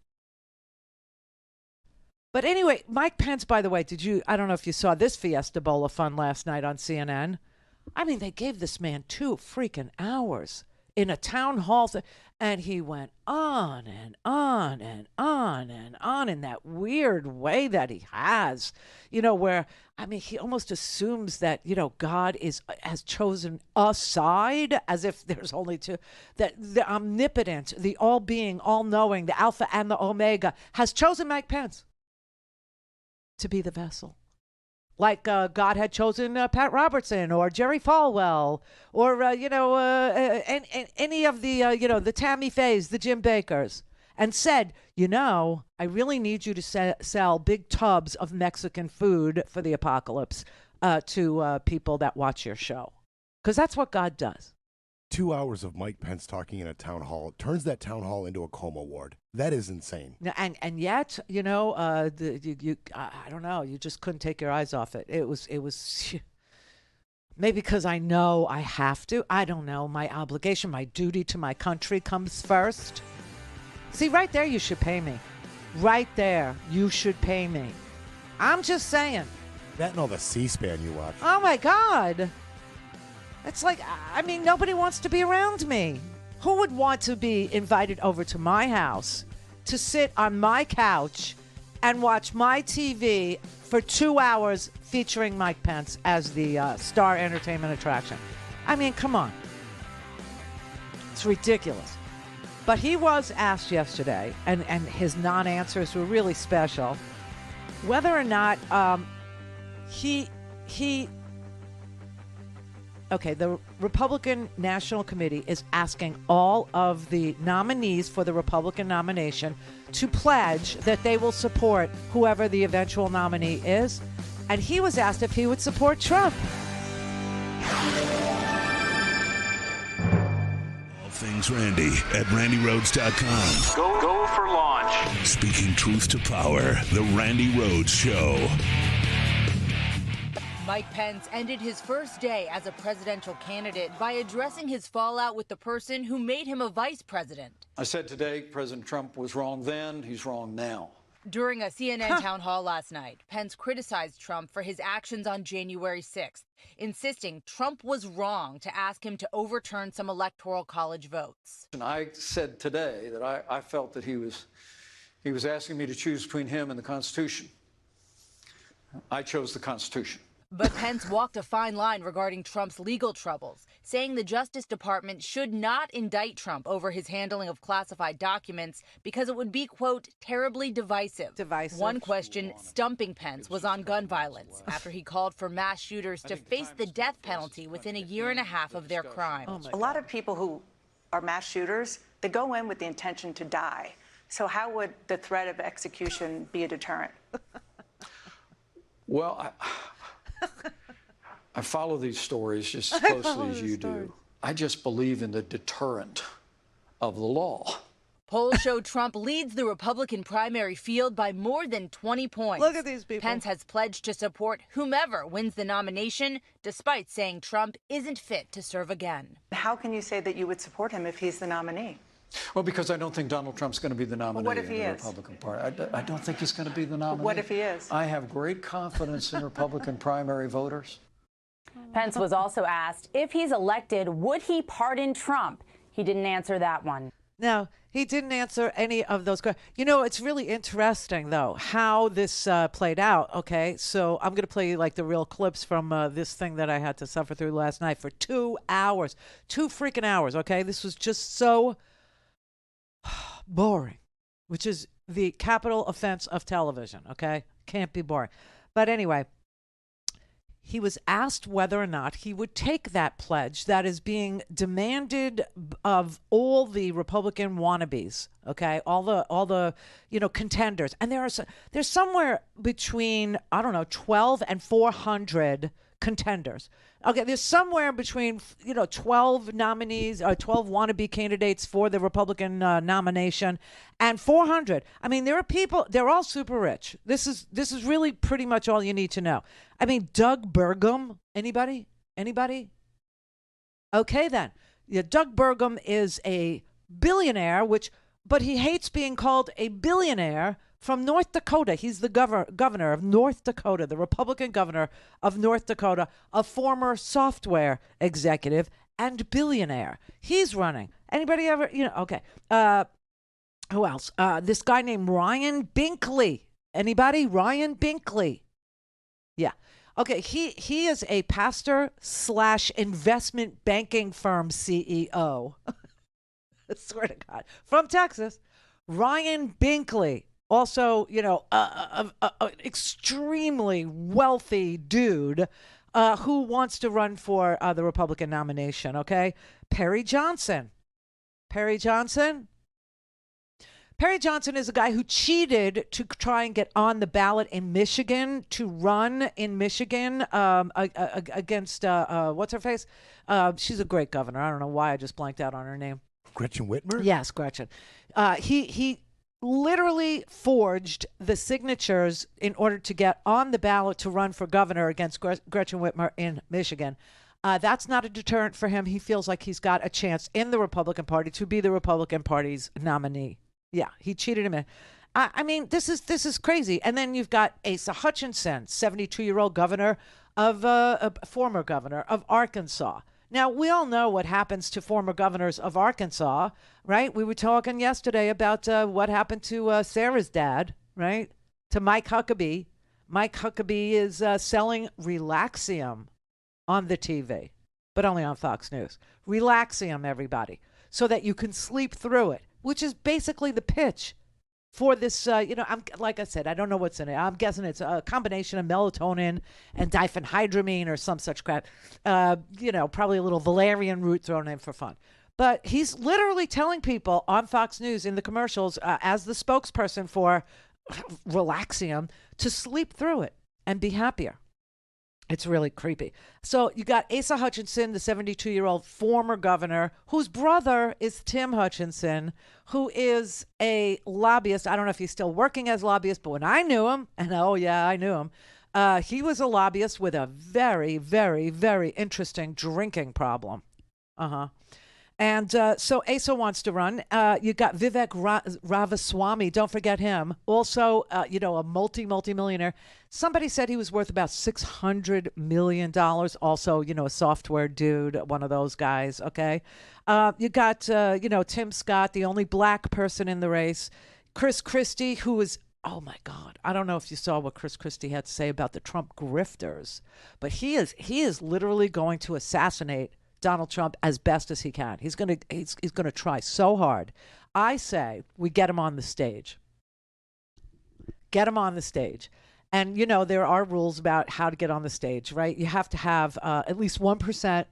But anyway, Mike Pence, by the way, I don't know if you saw this Fiesta Bowl of fun last night on CNN. I mean, they gave this man 2 freaking hours in a town hall, and he went on and on and on and on in that weird way that he has, where, I mean, he almost assumes that, God has chosen a side, as if there's only two, that the omnipotent, the all-being, all-knowing, the Alpha and the Omega has chosen Mike Pence to be the vessel. Like God had chosen Pat Robertson or Jerry Falwell or, any of the, the Tammy Fays, the Jim Bakers, and said, I really need you to sell big tubs of Mexican food for the apocalypse to people that watch your show. Because that's what God does. 2 hours of Mike Pence talking in a town hall turns that town hall into a coma ward. That is insane. And yet, I don't know. You just couldn't take your eyes off it. It was maybe because I know I have to. I don't know. My obligation, my duty to my country comes first. See, right there, you should pay me. Right there, you should pay me. I'm just saying. That and all the C-SPAN you watch. Oh, my God. It's like, I mean, nobody wants to be around me. Who would want to be invited over to my house to sit on my couch and watch my TV for 2 hours featuring Mike Pence as the star entertainment attraction? I mean, come on. It's ridiculous. But he was asked yesterday, and his non-answers were really special, whether or not the Republican National Committee is asking all of the nominees for the Republican nomination to pledge that they will support whoever the eventual nominee is. And he was asked if he would support Trump. All things Randi at RandiRhodes.com. Go for launch. Speaking truth to power, the Randi Rhodes Show. Mike Pence ended his first day as a presidential candidate by addressing his fallout with the person who made him a vice president. I said today President Trump was wrong then, he's wrong now. During a CNN town hall last night, Pence criticized Trump for his actions on January 6th, insisting Trump was wrong to ask him to overturn some electoral college votes. And I said today that I felt that he was asking me to choose between him and the Constitution. I chose the Constitution. But Pence walked a fine line regarding Trump's legal troubles, saying the Justice Department should not indict Trump over his handling of classified documents because it would be, quote, terribly divisive. One question stumping Pence was on gun violence after he called for mass shooters to face the death penalty within a year and a half of their crime. A lot of people who are mass shooters, they go in with the intention to die. So how would the threat of execution be a deterrent? Well, I follow these stories just as closely as you do. I just believe in the deterrent of the law. Polls show Trump leads the Republican primary field by more than 20 points. Look at these people. Pence has pledged to support whomever wins the nomination, despite saying Trump isn't fit to serve again. How can you say that you would support him if he's the nominee? Well, because I don't think Donald Trump's going to be the nominee What if in he the is? Republican Party. I don't think he's going to be the nominee. What if he is? I have great confidence in Republican primary voters. Pence was also asked if he's elected, would he pardon Trump? He didn't answer that one. No, he didn't answer any of those questions. You know, it's really interesting, though, how this played out. Okay, so I'm going to play you like the real clips from this thing that I had to suffer through last night for 2 hours. 2 freaking hours, okay? This was just so boring, which is the capital offense of television, okay? Can't be boring. But anyway, he was asked whether or not he would take that pledge that is being demanded of all the Republican wannabes, okay, all the contenders, and there's somewhere between 12 and 400 contenders. Okay, there's somewhere between 12 nominees or 12 wannabe candidates for the Republican nomination and 400. I mean, there are people, they're all super rich. This is really pretty much all you need to know. I mean, Doug Burgum, anybody? Okay, then. Yeah, Doug Burgum is a billionaire, but he hates being called a billionaire from North Dakota. He's the governor of North Dakota, the Republican governor of North Dakota, a former software executive and billionaire. He's running. Anybody ever, okay. Who else? This guy named Ryan Binkley. Anybody? Ryan Binkley. Yeah. Okay, he is a pastor / investment banking firm CEO. I swear to God. From Texas. Ryan Binkley. Also, an extremely wealthy dude who wants to run for the Republican nomination, okay? Perry Johnson is a guy who cheated to try and get on the ballot in Michigan, to run in Michigan against, what's her face? She's a great governor. I don't know why I just blanked out on her name. Gretchen Whitmer? Yes, Gretchen. He literally forged the signatures in order to get on the ballot to run for governor against Gretchen Whitmer in Michigan. That's not a deterrent for him. He feels like he's got a chance in the Republican Party to be the Republican Party's nominee. Yeah, he cheated him in. I mean, this is crazy. And then you've got Asa Hutchinson, 72-year-old former governor of Arkansas. Now, we all know what happens to former governors of Arkansas, right? We were talking yesterday about what happened to Sarah's dad, right? To Mike Huckabee. Mike Huckabee is selling Relaxium on the TV, but only on Fox News. Relaxium, everybody, so that you can sleep through it, which is basically the pitch for this, like I said, I don't know what's in it. I'm guessing it's a combination of melatonin and diphenhydramine or some such crap. Probably a little valerian root thrown in for fun. But he's literally telling people on Fox News in the commercials as the spokesperson for Relaxium to sleep through it and be happier. It's really creepy. So you got Asa Hutchinson, the 72-year-old former governor, whose brother is Tim Hutchinson, who is a lobbyist. I don't know if he's still working as a lobbyist, but when I knew him, and oh yeah, I knew him, he was a lobbyist with a very, very, very interesting drinking problem. And so Asa wants to run. You got Vivek Ramaswamy. Don't forget him. Also, a multi-millionaire. Somebody said he was worth about $600 million. Also, a software dude, one of those guys. Okay. You got, Tim Scott, the only black person in the race. Chris Christie, who is, oh my God. I don't know if you saw what Chris Christie had to say about the Trump grifters, but he is literally going to assassinate Donald Trump as best as he can. He's gonna try so hard. I say we get him on the stage. Get him on the stage. And, there are rules about how to get on the stage, right? You have to have at least 1%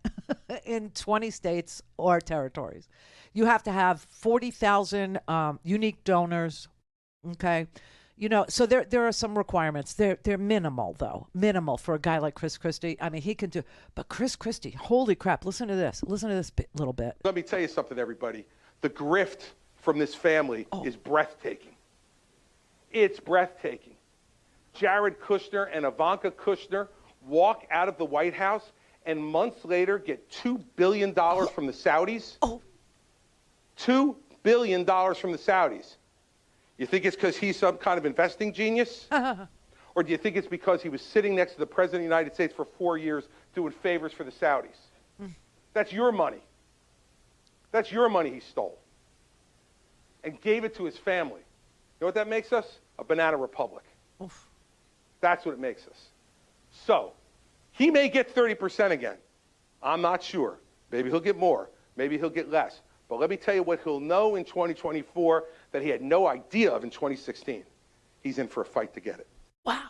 in 20 states or territories. You have to have 40,000 unique donors, okay? So there are some requirements. They're minimal, though. Minimal for a guy like Chris Christie. I mean, he can do. But Chris Christie, holy crap, listen to this. Listen to this little bit. Let me tell you something, everybody. The grift from this family is breathtaking. It's breathtaking. Jared Kushner and Ivanka Kushner walk out of the White House and months later get $2 billion from the Saudis. $2 billion from the Saudis. You think it's because he's some kind of investing genius? Or do you think it's because he was sitting next to the President of the United States for 4 years doing favors for the Saudis? That's your money. That's your money he stole. and gave it to his family. You know what that makes us? A banana republic. Oof. That's what it makes us. So, he may get 30% again. I'm not sure. Maybe he'll get more. Maybe he'll get less. But let me tell you what he'll know in 2024 that he had no idea of in 2016. He's in for a fight to get it. Wow.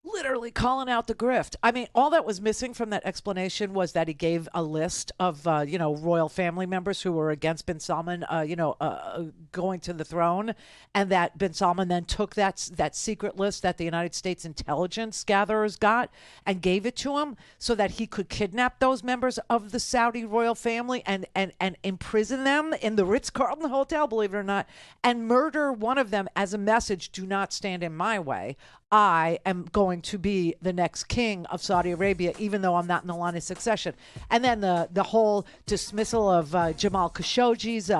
Literally calling out the grift. I mean, all that was missing from that explanation was that he gave a list of, royal family members who were against bin Salman, going to the throne, and that bin Salman then took that secret list that the United States intelligence gatherers got and gave it to him so that he could kidnap those members of the Saudi royal family and imprison them in the Ritz-Carlton Hotel, believe it or not, and murder one of them as a message, do not stand in my way. I am going to be the next king of Saudi Arabia, even though I'm not in the line of succession. And then the whole dismissal of Jamal Khashoggi's,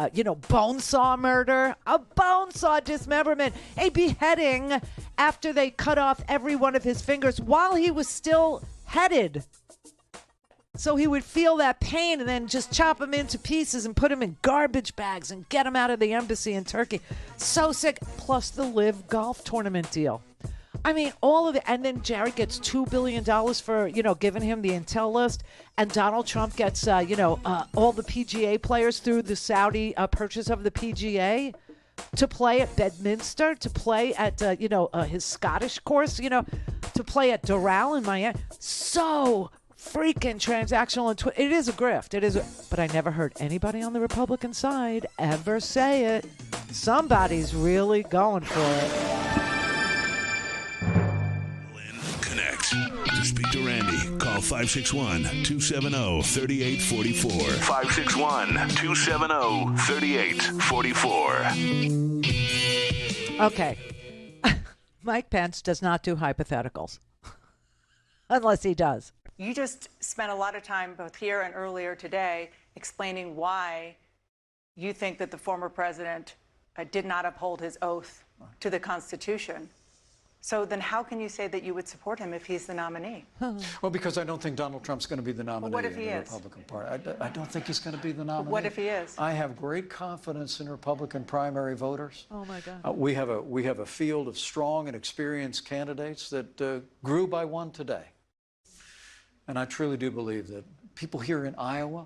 bone saw murder, a bone saw dismemberment, a beheading after they cut off every one of his fingers while he was still headed. So he would feel that pain and then just chop him into pieces and put him in garbage bags and get him out of the embassy in Turkey. So sick. Plus the Live golf tournament deal. I mean, all of it. And then Jared gets $2 billion for, giving him the intel list. And Donald Trump gets, all the PGA players through the Saudi purchase of the PGA to play at Bedminster, to play at, his Scottish course, to play at Doral in Miami. So freaking transactional. And it is a grift. It is. But I never heard anybody on the Republican side ever say it. Somebody's really going for it. Connect. To speak to Randi, call 561-270-3844. 561-270-3844. Okay. Mike Pence does not do hypotheticals. Unless he does. You just spent a lot of time, both here and earlier today, explaining why you think that the former president did not uphold his oath to the Constitution. So then how can you say that you would support him if he's the nominee? Well, because I don't think Donald Trump's going to be the nominee what if in he the is? Republican Party. I don't think he's going to be the nominee. What if he is? I have great confidence in Republican primary voters. Oh, my God. We have a field of strong and experienced candidates that grew by one today. And I truly do believe that people here in Iowa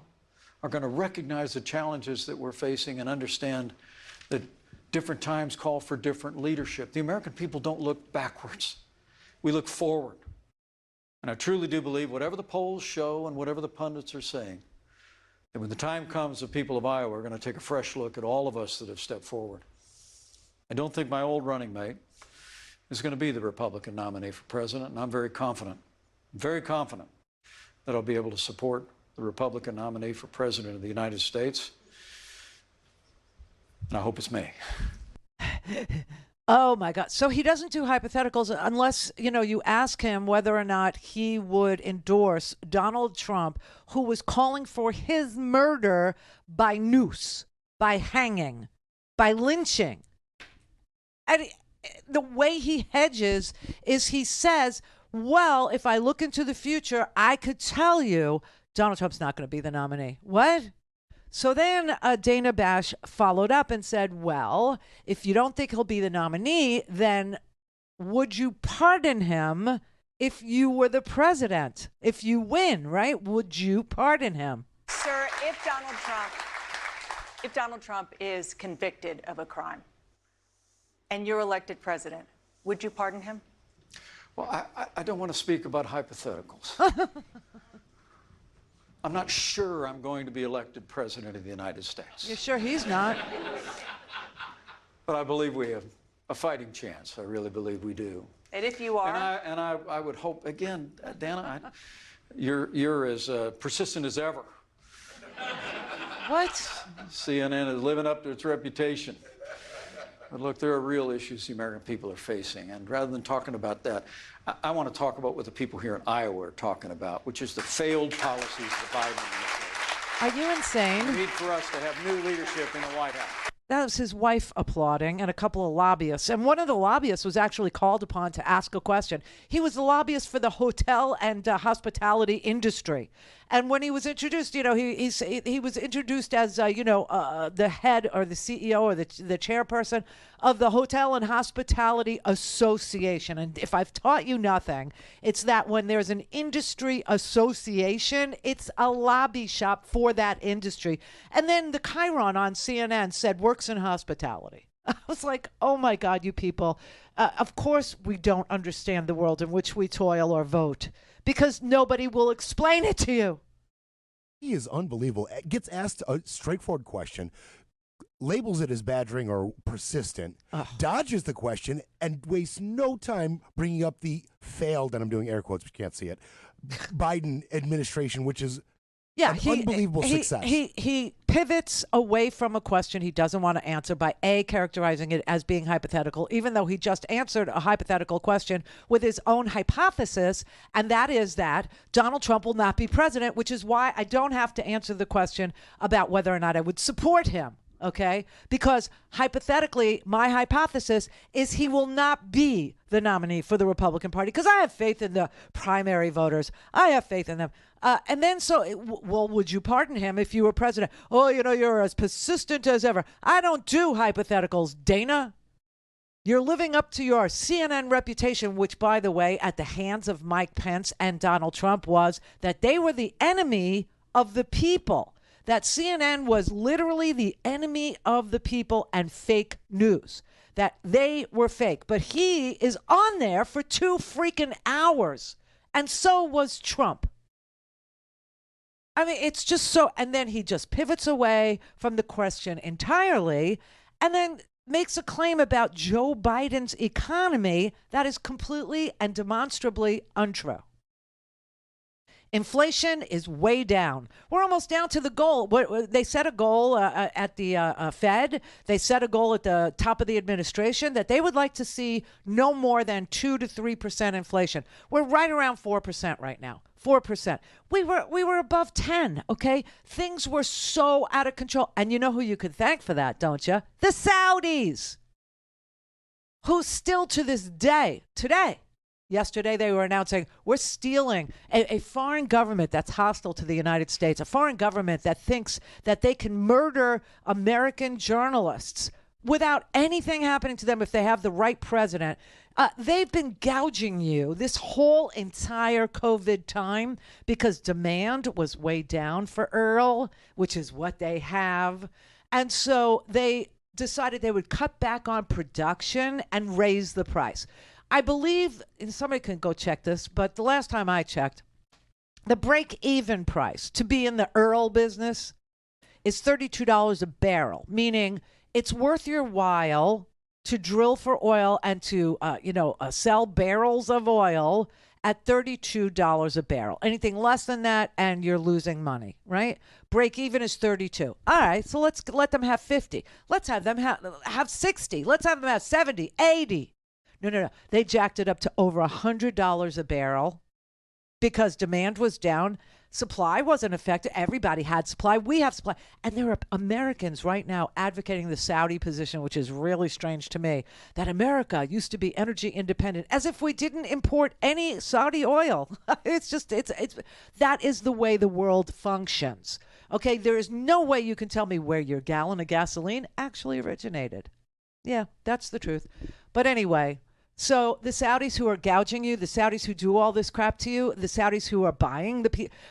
are going to recognize the challenges that we're facing and understand that different times call for different leadership. The American people don't look backwards. We look forward. And I truly do believe whatever the polls show and whatever the pundits are saying, that when the time comes, the people of Iowa are going to take a fresh look at all of us that have stepped forward. I don't think my old running mate is going to be the Republican nominee for president, and I'm very confident that I'll be able to support the Republican nominee for president of the United States. And I hope it's me. Oh, my God. So he doesn't do hypotheticals unless, you ask him whether or not he would endorse Donald Trump, who was calling for his murder by noose, by hanging, by lynching. And the way he hedges is he says, well, if I look into the future, I could tell you Donald Trump's not going to be the nominee. What? So then Dana Bash followed up and said, well, if you don't think he'll be the nominee, then would you pardon him if you were the president? If you win, right? Would you pardon him? Sir, if Donald Trump is convicted of a crime and you're elected president, would you pardon him? Well, I don't want to speak about hypotheticals. I'm not sure I'm going to be elected president of the United States. You're sure he's not? But I believe we have a fighting chance. I really believe we do. And if you are? And I would hope, again, Dana, you're as persistent as ever. What? CNN is living up to its reputation. But look, there are real issues the American people are facing. And rather than talking about that, I want to talk about what the people here in Iowa are talking about, which is the failed policies of the Biden administration. Are you insane? The need for us to have new leadership in the White House. That was his wife applauding and a couple of lobbyists. And one of the lobbyists was actually called upon to ask a question. He was the lobbyist for the hotel and hospitality industry. And when he was introduced, he was introduced as, the head or the CEO or the chairperson of the Hotel and Hospitality Association. And if I've taught you nothing, it's that when there's an industry association, it's a lobby shop for that industry. And then the Chiron on CNN said works in hospitality. I was like, oh, my God, you people. Of course we don't understand the world in which we toil or vote because nobody will explain it to you. He is unbelievable. Gets asked a straightforward question, labels it as badgering or persistent, dodges the question, and wastes no time bringing up the failed, and I'm doing air quotes, but you can't see it, Biden administration, which is unbelievable success. He pivots away from a question he doesn't want to answer by characterizing it as being hypothetical, even though he just answered a hypothetical question with his own hypothesis, and that is that Donald Trump will not be president, which is why I don't have to answer the question about whether or not I would support him. Okay, because hypothetically, my hypothesis is he will not be the nominee for the Republican Party because I have faith in the primary voters. I have faith in them. And then would you pardon him if you were president? Oh, you're as persistent as ever. I don't do hypotheticals, Dana. You're living up to your CNN reputation, which, by the way, at the hands of Mike Pence and Donald Trump was that they were the enemy of the people. That CNN was literally the enemy of the people and fake news, that they were fake. But he is on there for 2 freaking hours. And so was Trump. I mean, it's just so. And then he just pivots away from the question entirely and then makes a claim about Joe Biden's economy that is completely and demonstrably untrue. Inflation is way down. We're almost down to the goal. They set a goal at the Fed. They set a goal at the top of the administration that they would like to see no more than 2 to 3% inflation. We're right around 4% right now. 4%. We were above 10, okay? Things were so out of control. And you know who you could thank for that, don't you? The Saudis, who still to this day, yesterday, they were announcing we're stealing a foreign government that's hostile to the United States, a foreign government that thinks that they can murder American journalists without anything happening to them if they have the right president. They've been gouging you this whole entire COVID time because demand was way down for oil, which is what they have. And so they decided they would cut back on production and raise the price. I believe, and somebody can go check this, but the last time I checked, the break-even price to be in the oil business is $32 a barrel, meaning it's worth your while to drill for oil and to, sell barrels of oil at $32 a barrel. Anything less than that, and you're losing money, right? Break-even is 32. All right, so let's let them have 50. Let's have them have 60. Let's have them have 70, 80. No. They jacked it up to over $100 a barrel because demand was down. Supply wasn't affected. Everybody had supply. We have supply. And there are Americans right now advocating the Saudi position, which is really strange to me, that America used to be energy independent, as if we didn't import any Saudi oil. It's that is the way the world functions. Okay, there is no way you can tell me where your gallon of gasoline actually originated. Yeah, that's the truth. But anyway, so the Saudis who are gouging you, the Saudis who do all this crap to you, the Saudis who are buying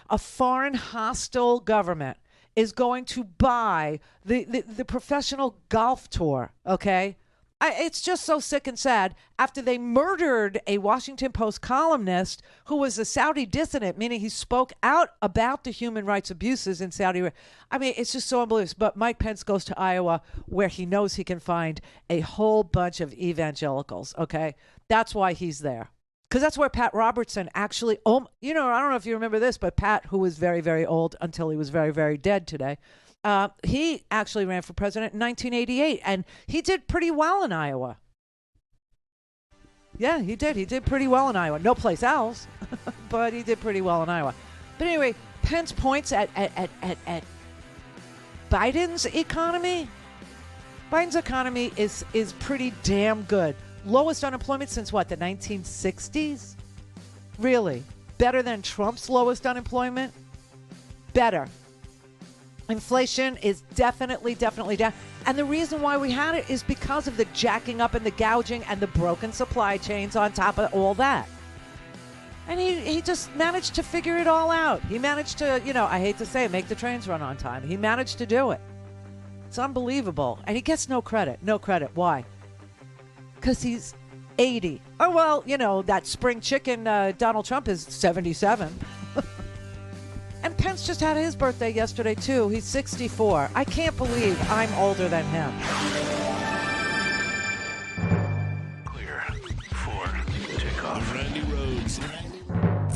a foreign hostile government is going to buy the professional golf tour, okay? It's just so sick and sad. After they murdered a Washington Post columnist who was a Saudi dissident, meaning he spoke out about the human rights abuses in Saudi Arabia. I mean, it's just so unbelievable. But Mike Pence goes to Iowa where he knows he can find a whole bunch of evangelicals, okay? That's why he's there. Because that's where Pat Robertson actually, I don't know if you remember this, but Pat, who was very, very old until he was very, very dead today, he actually ran for president in 1988, and he did pretty well in Iowa. Yeah, he did. He did pretty well in Iowa. No place else, but he did pretty well in Iowa. But anyway, Pence points at Biden's economy. Biden's economy is pretty damn good. Lowest unemployment since what, the 1960s? Really? Better than Trump's lowest unemployment? better. Inflation is definitely down. And the reason why we had it is because of the jacking up and the gouging and the broken supply chains on top of all that. And he just managed to figure it all out. He managed to, I hate to say it, make the trains run on time. He managed to do it. It's unbelievable. And he gets no credit. No credit. Why? Because he's 80. Oh, well, that spring chicken, Donald Trump is 77. And Pence just had his birthday yesterday, too. He's 64. I can't believe I'm older than him. Clear for takeoff. Randi Rhodes.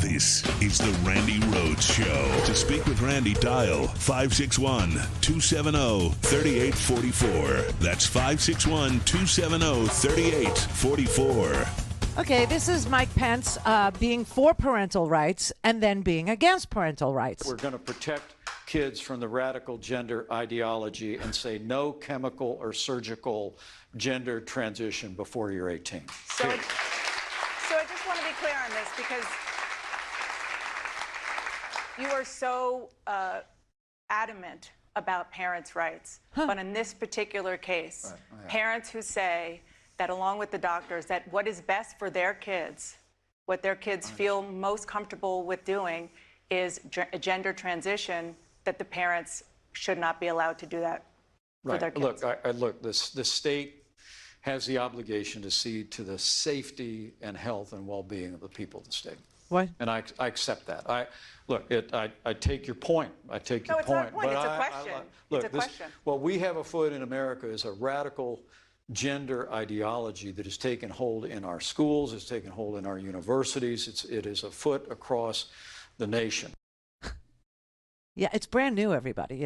This is the Randi Rhodes Show. To speak with Randi, dial 561-270-3844. That's 561-270-3844. Okay, this is Mike Pence being for parental rights and then being against parental rights. We're going to protect kids from the radical gender ideology and say no chemical or surgical gender transition before you're 18. So I just want to be clear on this because you are so adamant about parents' rights. But in this particular case, parents who say that along with the doctors, that what is best for their kids, what their kids feel most comfortable with doing is a gender transition, that the parents should not be allowed to do that for their kids. Look, the state has the obligation to see to the safety and health and well-being of the people of the state. What? And I accept that. I take your point. I take your point. No, it's not a point. It's a question. It's a question. What we have afoot in America is a radical gender ideology that has taken hold in our schools, it's taken hold in our universities. It is afoot across the nation. Yeah, it's brand new, everybody,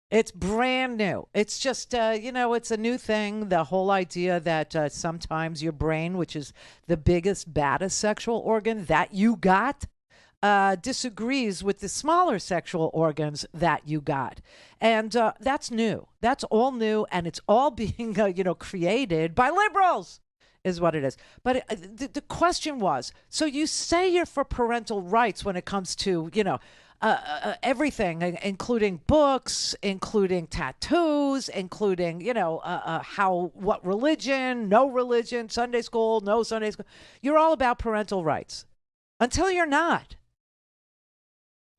It's brand new. It's just, it's a new thing. The whole idea that sometimes your brain, which is the biggest, baddest sexual organ that you got, disagrees with the smaller sexual organs that you got. And that's new. That's all new. And it's all being, created by liberals is what it is. But the question was, so you say you're for parental rights when it comes to, everything, including books, including tattoos, including, what religion, no religion, Sunday school, no Sunday school. You're all about parental rights until you're not.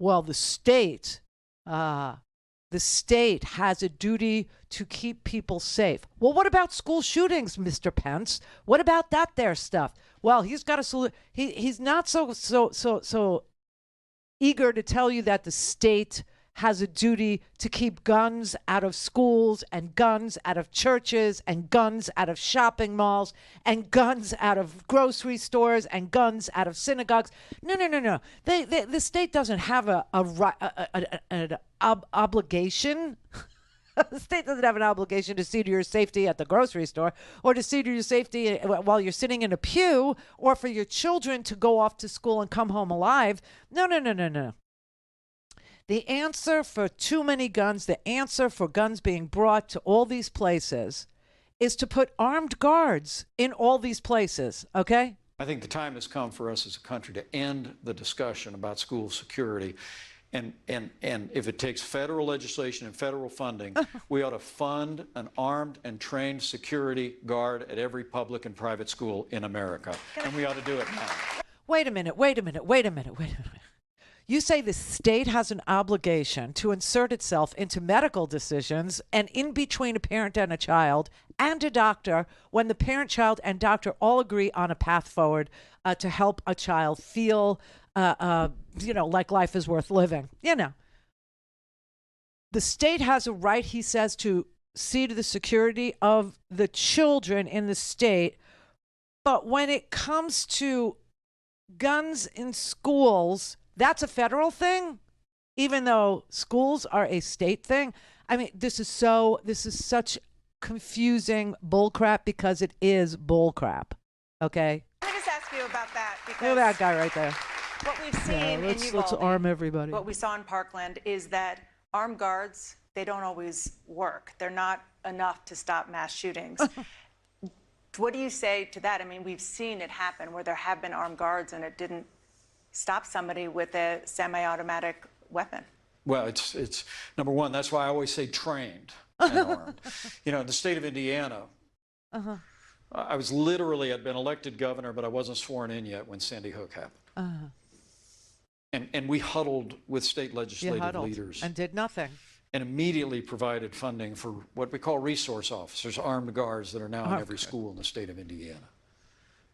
Well, the state has a duty to keep people safe. Well, what about school shootings, Mr. Pence? What about that there stuff? Well, he's got a solution. He's not so eager to tell you that the state has a duty to keep guns out of schools and guns out of churches and guns out of shopping malls and guns out of grocery stores and guns out of synagogues. No. The state doesn't have an obligation. The state doesn't have an obligation to see to your safety at the grocery store or to see to your safety while you're sitting in a pew or for your children to go off to school and come home alive. No. The answer for too many guns, the answer for guns being brought to all these places is to put armed guards in all these places, okay? I think the time has come for us as a country to end the discussion about school security. And if it takes federal legislation and federal funding, we ought to fund an armed and trained security guard at every public and private school in America. And we ought to do it now. Wait a minute. You say the state has an obligation to insert itself into medical decisions and in between a parent and a child and a doctor when the parent, child, and doctor all agree on a path forward to help a child feel, like life is worth living. The state has a right, he says, to see to the security of the children in the state. But when it comes to guns in schools, that's a federal thing, even though schools are a state thing. I mean, this is such confusing bullcrap because it is bullcrap. Okay? Let me just ask you about that. Because look at that guy right there. What we've seen in Uvalde, let's arm everybody. What we saw in Parkland is that armed guards, they don't always work. They're not enough to stop mass shootings. What do you say to that? I mean, we've seen it happen where there have been armed guards and it didn't stop somebody with a semi-automatic weapon. Well, it's number one. That's why I always say trained and armed. You know, in the state of Indiana, I was literally, I'd been elected governor, but I wasn't sworn in yet when Sandy Hook happened. And we huddled with state legislative leaders. And did nothing. And immediately provided funding for what we call resource officers, armed guards that are now in every school in the state of Indiana.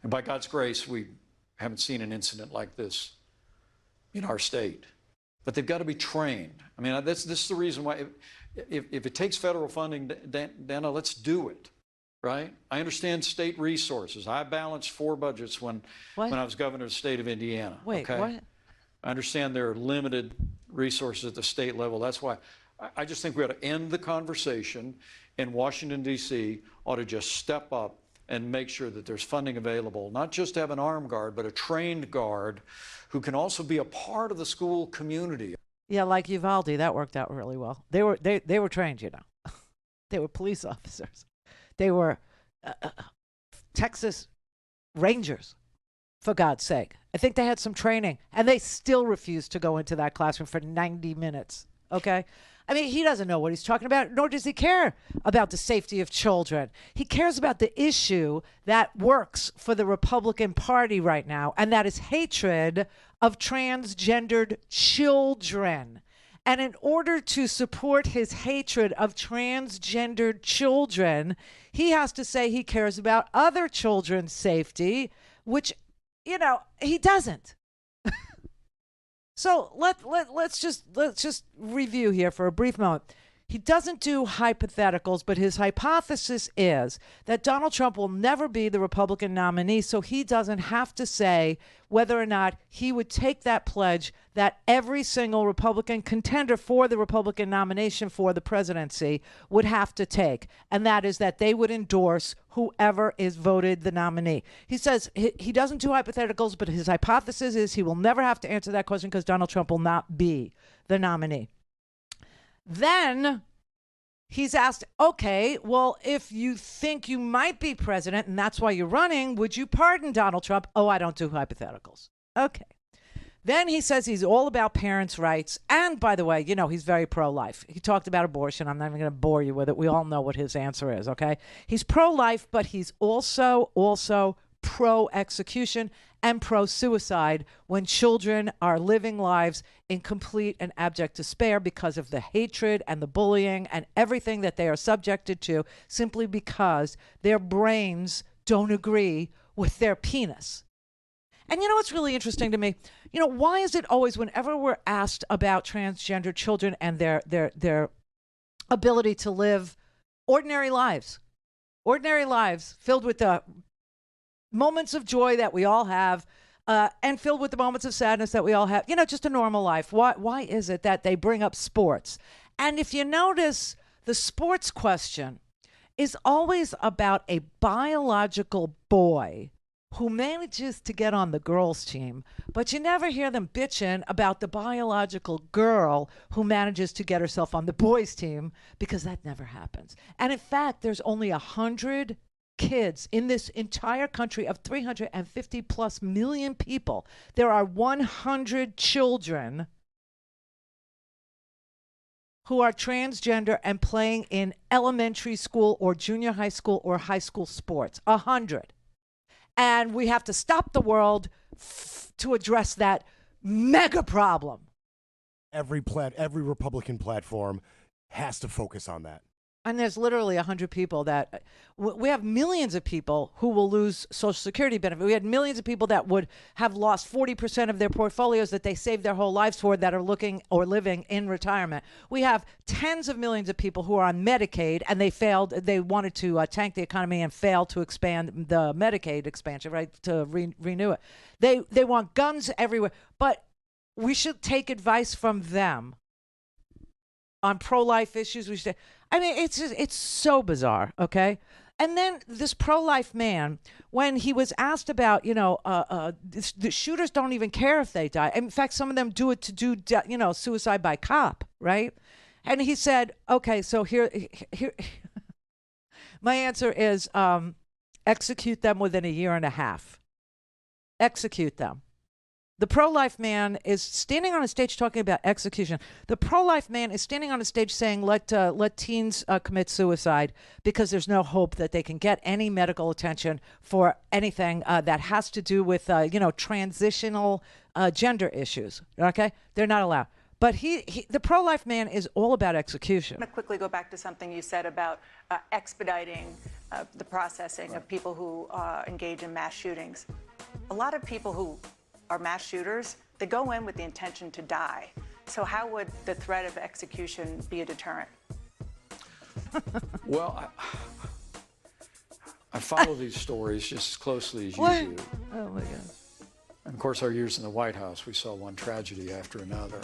And by God's grace, we haven't seen an incident like this in our state. But they've got to be trained. I mean, this is the reason why, if it takes federal funding, Dana, let's do it, right? I understand state resources. I balanced 4 budgets when I was governor of the state of Indiana. Wait, okay? what? I understand there are limited resources at the state level. That's why I just think we ought to end the conversation, and Washington, D.C. ought to just step up and make sure that there's funding available, not just to have an armed guard, but a trained guard who can also be a part of the school community. Yeah, like Uvalde, that worked out really well. They were trained, you know. They were police officers. They were Texas Rangers, for God's sake. I think they had some training, and they still refused to go into that classroom for 90 minutes, okay? I mean, he doesn't know what he's talking about, nor does he care about the safety of children. He cares about the issue that works for the Republican Party right now, and that is hatred of transgendered children. And in order to support his hatred of transgendered children, he has to say he cares about other children's safety, which, you know, he doesn't. So let's just review here for a brief moment. He doesn't do hypotheticals, but his hypothesis is that Donald Trump will never be the Republican nominee, so he doesn't have to say whether or not he would take that pledge that every single Republican contender for the Republican nomination for the presidency would have to take, and that is that they would endorse whoever is voted the nominee. He says he doesn't do hypotheticals, but his hypothesis is he will never have to answer that question because Donald Trump will not be the nominee. Then he's asked, okay, well, if you think you might be president and that's why you're running, would you pardon Donald Trump? Oh, I don't do hypotheticals. Okay. Then he says he's all about parents' rights. And by the way, you know, he's very pro-life. He talked about abortion. I'm not even going to bore you with it. We all know what his answer is, okay? He's pro-life, but he's also pro-execution and pro-suicide when children are living lives in complete and abject despair because of the hatred and the bullying and everything that they are subjected to simply because their brains don't agree with their penis. And you know what's really interesting to me? You know, why is it always whenever we're asked about transgender children and their ability to live ordinary lives filled with the moments of joy that we all have, and filled with the moments of sadness that we all have, you know, just a normal life. Why is it that they bring up sports? And if you notice, the sports question is always about a biological boy who manages to get on the girls' team, but you never hear them bitching about the biological girl who manages to get herself on the boys' team, because that never happens. And in fact, there's only 100 kids in this entire country of 350 plus million people. There are 100 children who are transgender and playing in elementary school or junior high school or high school sports. 100. And we have to stop the world to address that mega problem. Every Republican platform has to focus on that. And there's literally 100 people that we have millions of people who will lose Social Security benefit. We had millions of people that would have lost 40% of their portfolios that they saved their whole lives for that are looking or living in retirement. We have tens of millions of people who are on Medicaid and they failed. They wanted to tank the economy and failed to expand the Medicaid expansion, right, to renew it. They want guns everywhere. But we should take advice from them on pro-life issues. We should. I mean, it's so bizarre, okay? And then this pro-life man, when he was asked about, you know, the shooters don't even care if they die. In fact, some of them do it to do, you know, suicide by cop, right? And he said, okay, so here my answer is execute them within a year and a half. Execute them. The pro-life man is standing on a stage talking about execution. The pro-life man is standing on a stage saying, let teens commit suicide because there's no hope that they can get any medical attention for anything that has to do with, transitional gender issues. Okay? They're not allowed. But the pro-life man is all about execution. I'm going to quickly go back to something you said about expediting the processing of people who engage in mass shootings. A lot of people who are mass shooters, they go in with the intention to die. So how would the threat of execution be a deterrent? Well, I follow these stories just as closely as you do. Oh, my God. And of course, our years in the White House, we saw one tragedy after another.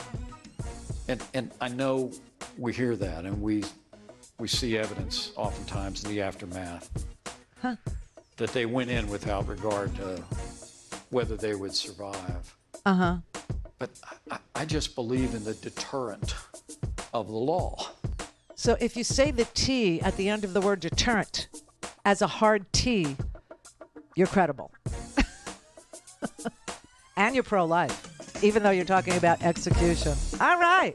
And I know we hear that, and we see evidence oftentimes in the aftermath that they went in without regard to whether they would survive. Uh-huh. But I just believe in the deterrent of the law. So if you say the T at the end of the word deterrent as a hard T, you're credible. And you're pro-life, even though you're talking about execution. All right.